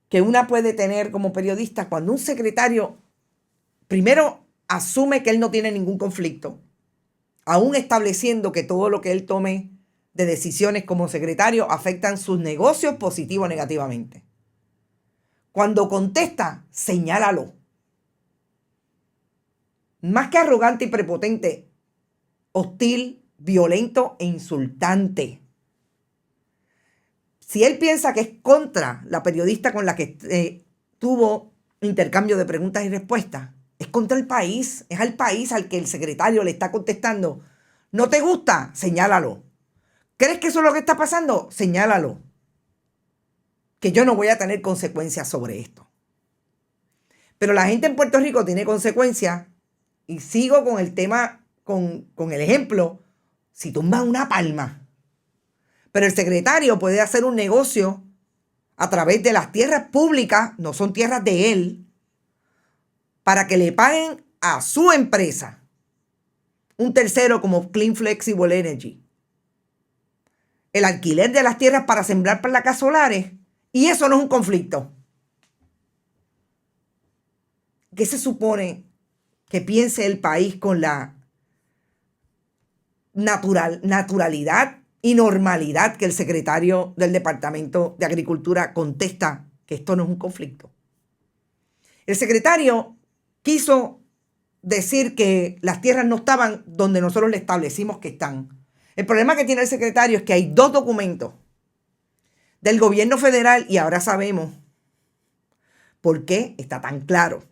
que una puede tener como periodista cuando un secretario primero asume que él no tiene ningún conflicto, aún estableciendo que todo lo que él tome de decisiones como secretario afectan sus negocios positivo o negativamente. Cuando contesta, señálalo. Más que arrogante y prepotente, hostil, violento e insultante. Si él piensa que es contra la periodista con la que tuvo intercambio de preguntas y respuestas, es contra el país, es al país al que el secretario le está contestando. ¿No te gusta? Señálalo. ¿Crees que eso es lo que está pasando? Señálalo. Que yo no voy a tener consecuencias sobre esto. Pero la gente en Puerto Rico tiene consecuencias y sigo con el tema, con el ejemplo. Si tumba una palma, pero el secretario puede hacer un negocio a través de las tierras públicas, no son tierras de él, para que le paguen a su empresa un tercero como Clean Flexible Energy el alquiler de las tierras para sembrar placas solares, y eso no es un conflicto. ¿Qué se supone que piense el país con la naturalidad y normalidad que el secretario del Departamento de Agricultura contesta que esto no es un conflicto? El secretario quiso decir que las tierras no estaban donde nosotros le establecimos que están. El problema que tiene el secretario es que hay dos documentos del gobierno federal y ahora sabemos por qué está tan claro.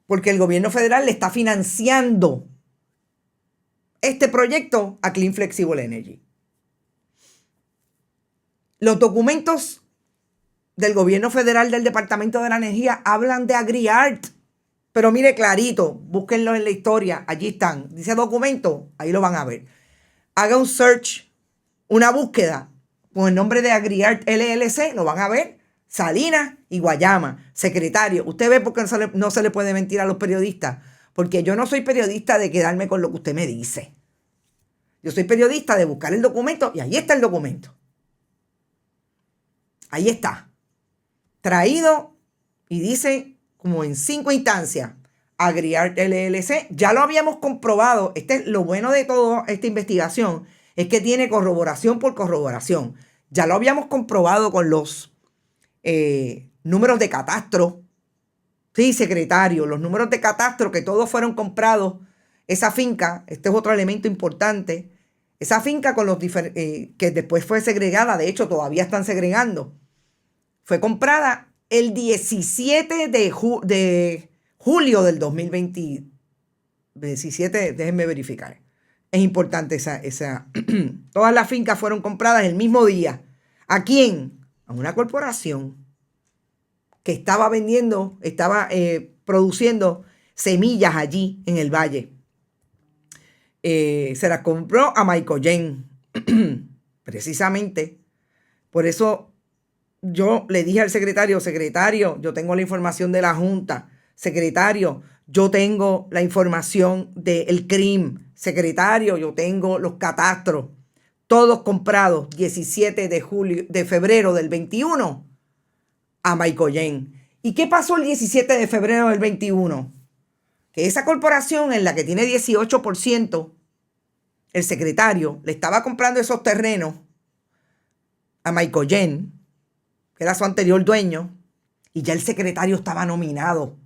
Porque el gobierno federal le está financiando este proyecto a Clean Flexible Energy. Los documentos del gobierno federal del Departamento de la Energía hablan de AgriArt. Pero mire clarito, búsquenlo en la historia, allí están. Dice documento, ahí lo van a ver. Haga un search, una búsqueda con el nombre de AgriArt LLC, lo van a ver. Salinas y Guayama, secretario. Usted ve por qué no se le puede mentir a los periodistas. Porque yo no soy periodista de quedarme con lo que usted me dice. Yo soy periodista de buscar el documento y ahí está el documento. Ahí está. Traído y dice como en 5 instancias, AgriArt LLC. Ya lo habíamos comprobado. Lo bueno de toda esta investigación es que tiene corroboración por corroboración. Ya lo habíamos comprobado con los números de catastro. Sí, secretario, los números de catastro que todos fueron comprados. Esa finca, este es otro elemento importante. Esa finca con los que después fue segregada, de hecho todavía están segregando, fue comprada el 17 de julio del 2020. 17, déjenme verificar. Es importante esa. Todas las fincas fueron compradas el mismo día. ¿A quién? A una corporación que estaba produciendo semillas allí en el valle. Se las compró a Mycogen. Precisamente. Por eso yo le dije al secretario, yo tengo la información de la Junta. Secretario, yo tengo la información del CRIM. Secretario, yo tengo los catastros. Todos comprados 17 de febrero del 21 a Mycogen. ¿Y qué pasó el 17 de febrero del 21? Que esa corporación en la que tiene 18%, el secretario le estaba comprando esos terrenos a Mycogen, que era su anterior dueño, y ya el secretario estaba nominado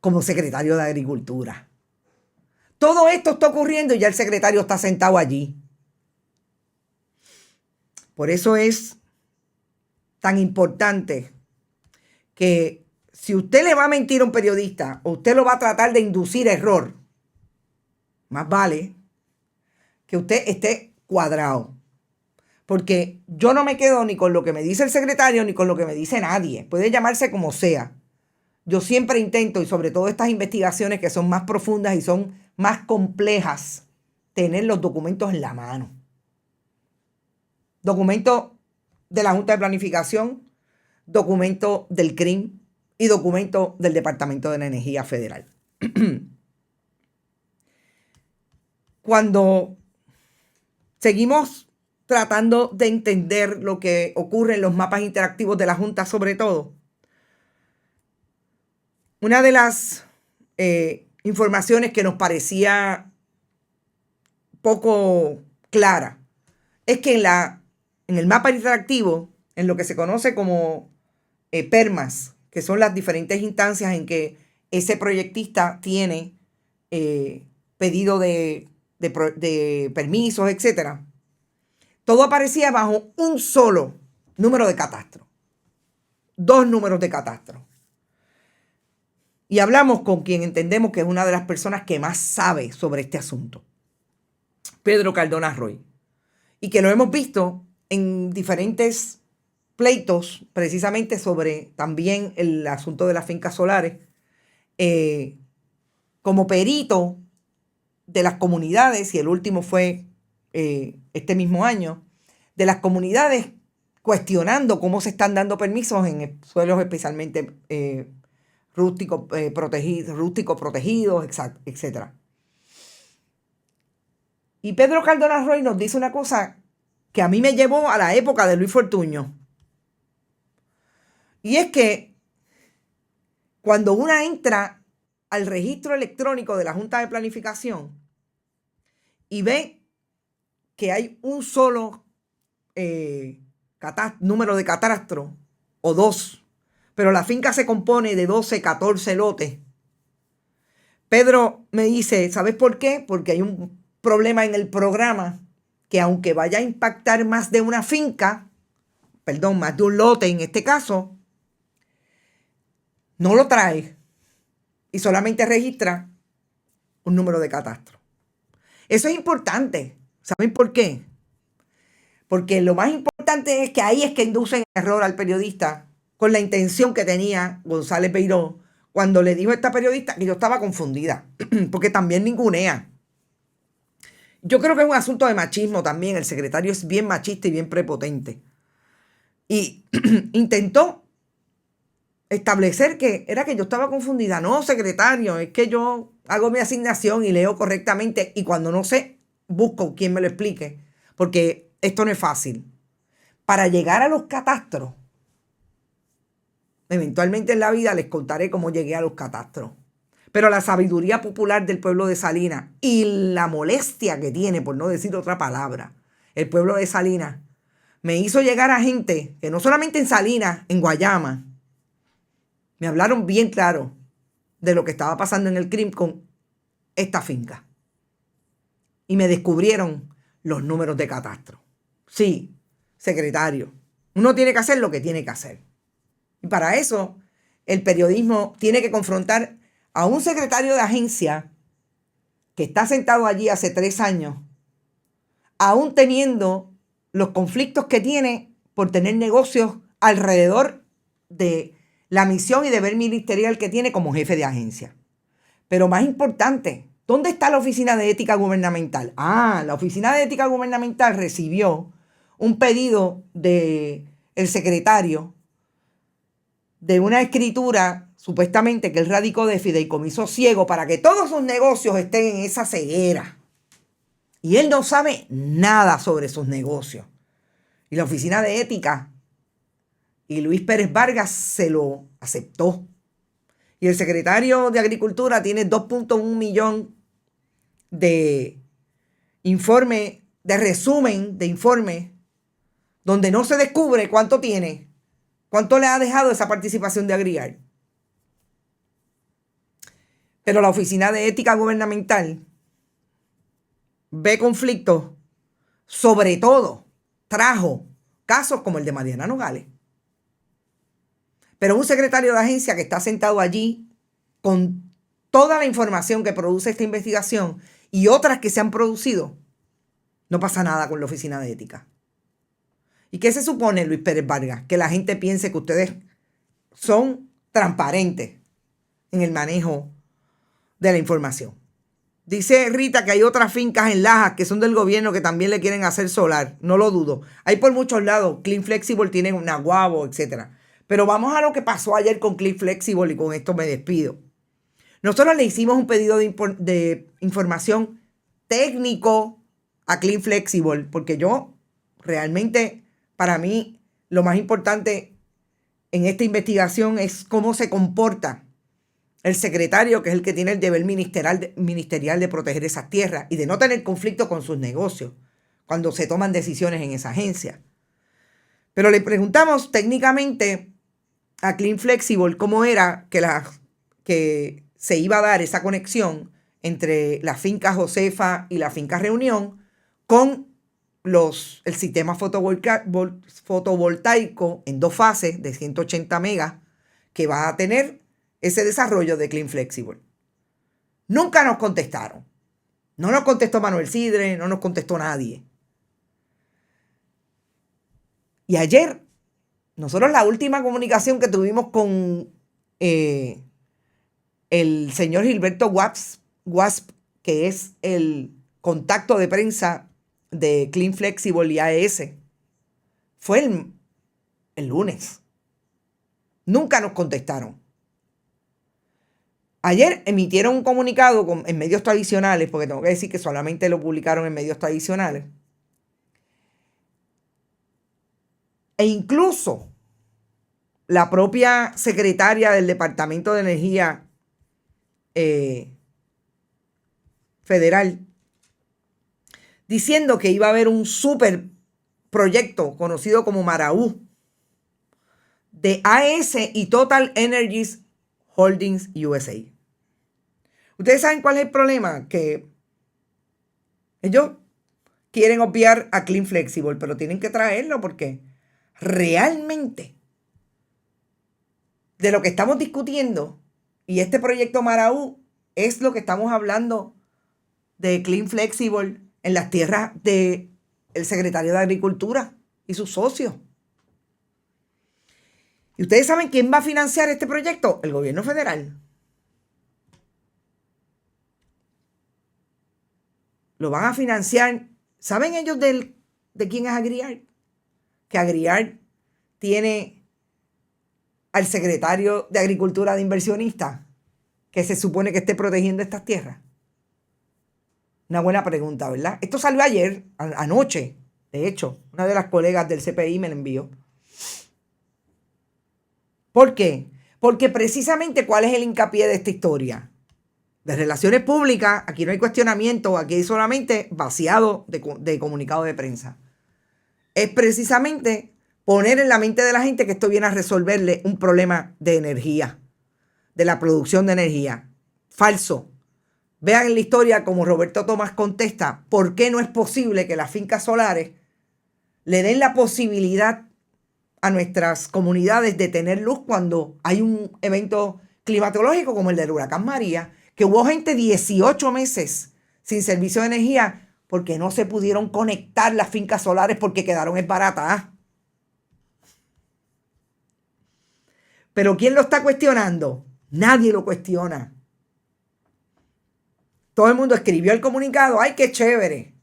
como secretario de Agricultura. Todo esto está ocurriendo y ya el secretario está sentado allí. Por eso es tan importante que si usted le va a mentir a un periodista o usted lo va a tratar de inducir error, más vale que usted esté cuadrado. Porque yo no me quedo ni con lo que me dice el secretario ni con lo que me dice nadie. Puede llamarse como sea. Yo siempre intento, y sobre todo estas investigaciones que son más profundas y son más complejas, tener los documentos en la mano. Documento de la Junta de Planificación, documento del CRIM, y documentos del Departamento de la Energía Federal. Cuando seguimos tratando de entender lo que ocurre en los mapas interactivos de la Junta, sobre todo, una de las informaciones que nos parecía poco clara es que en el mapa interactivo, en lo que se conoce como PERMAS, que son las diferentes instancias en que ese proyectista tiene pedido de permisos, etc., todo aparecía bajo un solo número de catastro, 2 números de catastro. Y hablamos con quien entendemos que es una de las personas que más sabe sobre este asunto, Pedro Cardona Roy, y que lo hemos visto en diferentes pleitos precisamente sobre también el asunto de las fincas solares, como perito de las comunidades, y el último fue este mismo año, de las comunidades cuestionando cómo se están dando permisos en suelos especialmente rústicos protegidos, etc. Y Pedro Cardona Roy nos dice una cosa que a mí me llevó a la época de Luis Fortuño. Y es que cuando uno entra al registro electrónico de la Junta de Planificación y ve que hay un solo número de catastro, o 2, pero la finca se compone de 12, 14 lotes, Pedro me dice, ¿sabes por qué? Porque hay un problema en el programa que aunque vaya a impactar más de una finca, más de un lote en este caso, no lo trae y solamente registra un número de catastro. Eso es importante. ¿Saben por qué? Porque lo más importante es que ahí es que inducen error al periodista con la intención que tenía González Beiró cuando le dijo a esta periodista que yo estaba confundida, porque también ningunea. Yo creo que es un asunto de machismo también. El secretario es bien machista y bien prepotente. Y intentó establecer que era que yo estaba confundida. No, secretario, es que yo hago mi asignación y leo correctamente y cuando no sé, busco quien me lo explique, porque esto no es fácil. Para llegar a los catastros, eventualmente en la vida les contaré cómo llegué a los catastros. Pero la sabiduría popular del pueblo de Salinas y la molestia que tiene, por no decir otra palabra, el pueblo de Salinas, me hizo llegar a gente que no solamente en Salinas, en Guayama, me hablaron bien claro de lo que estaba pasando en el crimen con esta finca. Y me descubrieron los números de catastro. Sí, secretario, uno tiene que hacer lo que tiene que hacer. Y para eso, el periodismo tiene que confrontar a un secretario de agencia que está sentado allí hace 3 años, aún teniendo los conflictos que tiene por tener negocios alrededor de la misión y deber ministerial que tiene como jefe de agencia. Pero más importante, ¿dónde está la Oficina de Ética Gubernamental? La Oficina de Ética Gubernamental recibió un pedido del secretario de una escritura, supuestamente, que él radicó de fideicomiso ciego para que todos sus negocios estén en esa ceguera. Y él no sabe nada sobre sus negocios. Y la Oficina de Ética y Luis Pérez Vargas se lo aceptó. Y el secretario de Agricultura tiene 2.1 millón de informe, de resumen de informe, donde no se descubre cuánto tiene, cuánto le ha dejado esa participación de Agriar. Pero la Oficina de Ética Gubernamental ve conflictos, sobre todo trajo casos como el de Mariana Nogales. Pero un secretario de agencia que está sentado allí con toda la información que produce esta investigación y otras que se han producido, no pasa nada con la Oficina de Ética. ¿Y qué se supone, Luis Pérez Vargas? Que la gente piense que ustedes son transparentes en el manejo de la información. Dice Rita que hay otras fincas en Lajas que son del gobierno que también le quieren hacer solar. No lo dudo. Hay por muchos lados. Clean Flexible tiene un Naguabo, etc. Pero vamos a lo que pasó ayer con Clean Flexible y con esto me despido. Nosotros le hicimos un pedido de información técnico a Clean Flexible porque yo realmente, para mí, lo más importante en esta investigación es cómo se comporta el secretario, que es el que tiene el deber ministerial de proteger esas tierras y de no tener conflicto con sus negocios cuando se toman decisiones en esa agencia. Pero le preguntamos técnicamente a Clean Flexible cómo era que se iba a dar esa conexión entre la finca Josefa y la finca Reunión con el sistema fotovoltaico en 2 fases de 180 megas que va a tener ese desarrollo de Clean Flexible. Nunca nos contestaron. No nos contestó Manuel Sidre, no nos contestó nadie. Y ayer, nosotros la última comunicación que tuvimos con el señor Gilberto Wasp, que es el contacto de prensa de Clean Flexible y AES, fue el lunes. Nunca nos contestaron. Ayer emitieron un comunicado en medios tradicionales, porque tengo que decir que solamente lo publicaron en medios tradicionales. E incluso la propia secretaria del Departamento de Energía Federal diciendo que iba a haber un super proyecto conocido como Maraú de AES y Total Energies Holdings USA. ¿Ustedes saben cuál es el problema? Que ellos quieren obviar a Clean Flexible, pero tienen que traerlo porque realmente de lo que estamos discutiendo y este proyecto Maraú es lo que estamos hablando de Clean Flexible en las tierras del secretario de Agricultura y sus socios. ¿Y ustedes saben quién va a financiar este proyecto? El gobierno federal. Lo van a financiar. ¿Saben ellos de quién es Agriar? Que Agriar tiene al secretario de Agricultura de inversionista que se supone que esté protegiendo estas tierras. Una buena pregunta, ¿verdad? Esto salió ayer, anoche, de hecho. Una de las colegas del CPI me lo envió. ¿Por qué? Porque precisamente ¿cuál es el hincapié de esta historia? De relaciones públicas, aquí no hay cuestionamiento, aquí hay solamente vaciado de comunicado de prensa. Es precisamente poner en la mente de la gente que esto viene a resolverle un problema de energía, de la producción de energía. Falso. Vean en la historia como Roberto Tomás contesta por qué no es posible que las fincas solares le den la posibilidad a nuestras comunidades de tener luz cuando hay un evento climatológico como el del huracán María, que hubo gente 18 meses sin servicio de energía porque no se pudieron conectar las fincas solares porque quedaron desbaratadas. Pero ¿quién lo está cuestionando? Nadie lo cuestiona. Todo el mundo escribió el comunicado. ¡Ay, qué chévere!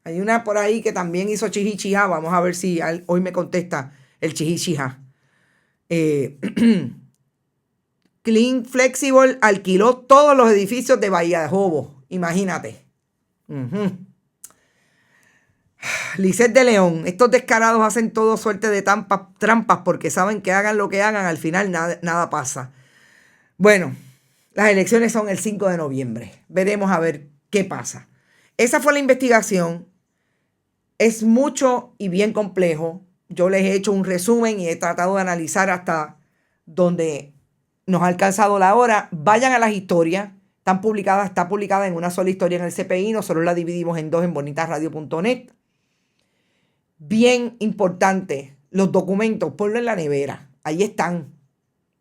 Hay una por ahí que también hizo chihichija. Vamos a ver si hoy me contesta el chihichija. Clean Flexible alquiló todos los edificios de Bahía de Jobo. Imagínate. Lisette de León. Estos descarados hacen todo suerte de trampas porque saben que hagan lo que hagan, al final nada pasa. Bueno, las elecciones son el 5 de noviembre. Veremos a ver qué pasa. Esa fue la investigación. Es mucho y bien complejo. Yo les he hecho un resumen y he tratado de analizar hasta donde nos ha alcanzado la hora. Vayan a las historias. Está publicada en una sola historia en el CPI. Nosotros la dividimos en 2 en bonitasradio.net. Bien importante. Los documentos, ponlo en la nevera. Ahí están.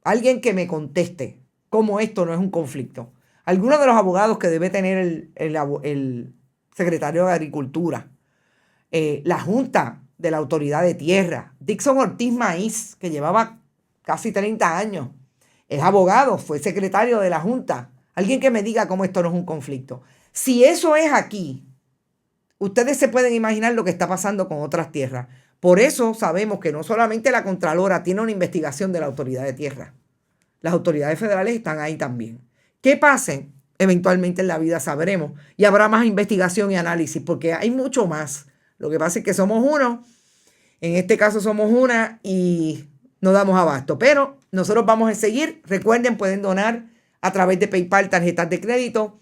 Alguien que me conteste cómo esto no es un conflicto. Algunos de los abogados que debe tener el secretario de Agricultura. La Junta de la Autoridad de Tierra. Dixon Ortiz Maíz, que llevaba casi 30 años. Es abogado, fue secretario de la Junta. Alguien que me diga cómo esto no es un conflicto. Si eso es aquí, ustedes se pueden imaginar lo que está pasando con otras tierras. Por eso sabemos que no solamente la Contralora tiene una investigación de la Autoridad de Tierra, las autoridades federales están ahí también. ¿Qué pase? Eventualmente en la vida sabremos y habrá más investigación y análisis porque hay mucho más. Lo que pasa es que somos uno, en este caso somos una y no damos abasto, pero nosotros vamos a seguir. Recuerden, pueden donar a través de PayPal, tarjetas de crédito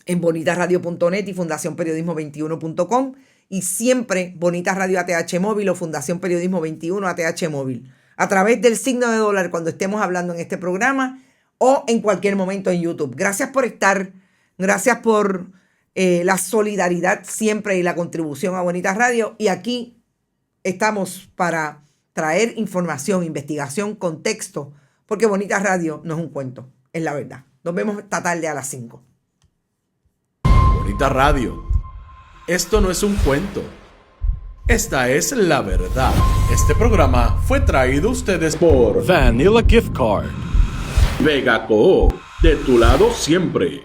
en bonitasradio.net y fundacionperiodismo21.com y siempre Bonitas Radio ATH Móvil o Fundación Periodismo 21 ATH Móvil a través del signo de dólar cuando estemos hablando en este programa o en cualquier momento en YouTube. Gracias por estar, gracias por la solidaridad siempre y la contribución a Bonitas Radio, y aquí estamos para traer información, investigación, contexto, porque Bonitas Radio no es un cuento, es la verdad. Nos vemos esta tarde a las 5. Bonitas Radio. Esto no es un cuento. Esta es la verdad. Este programa fue traído a ustedes por Vanilla Gift Card Vega Coop, de tu lado siempre.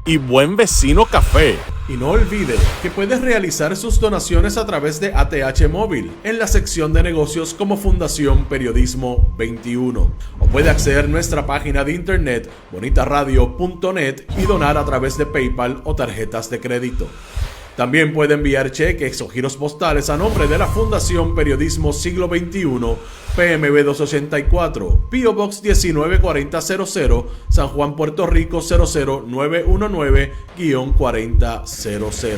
y Buen Vecino Café. Y no olvide que puedes realizar sus donaciones a través de ATH Móvil en la sección de negocios como Fundación Periodismo 21. O puede acceder a nuestra página de internet bonitasradio.net y donar a través de PayPal o tarjetas de crédito. También puede enviar cheques o giros postales a nombre de la Fundación Periodismo Siglo XXI, PMB 284, P.O. Box 194000, San Juan, Puerto Rico 00919-4000.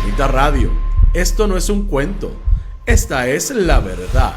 Bonita Radio, esto no es un cuento, esta es la verdad.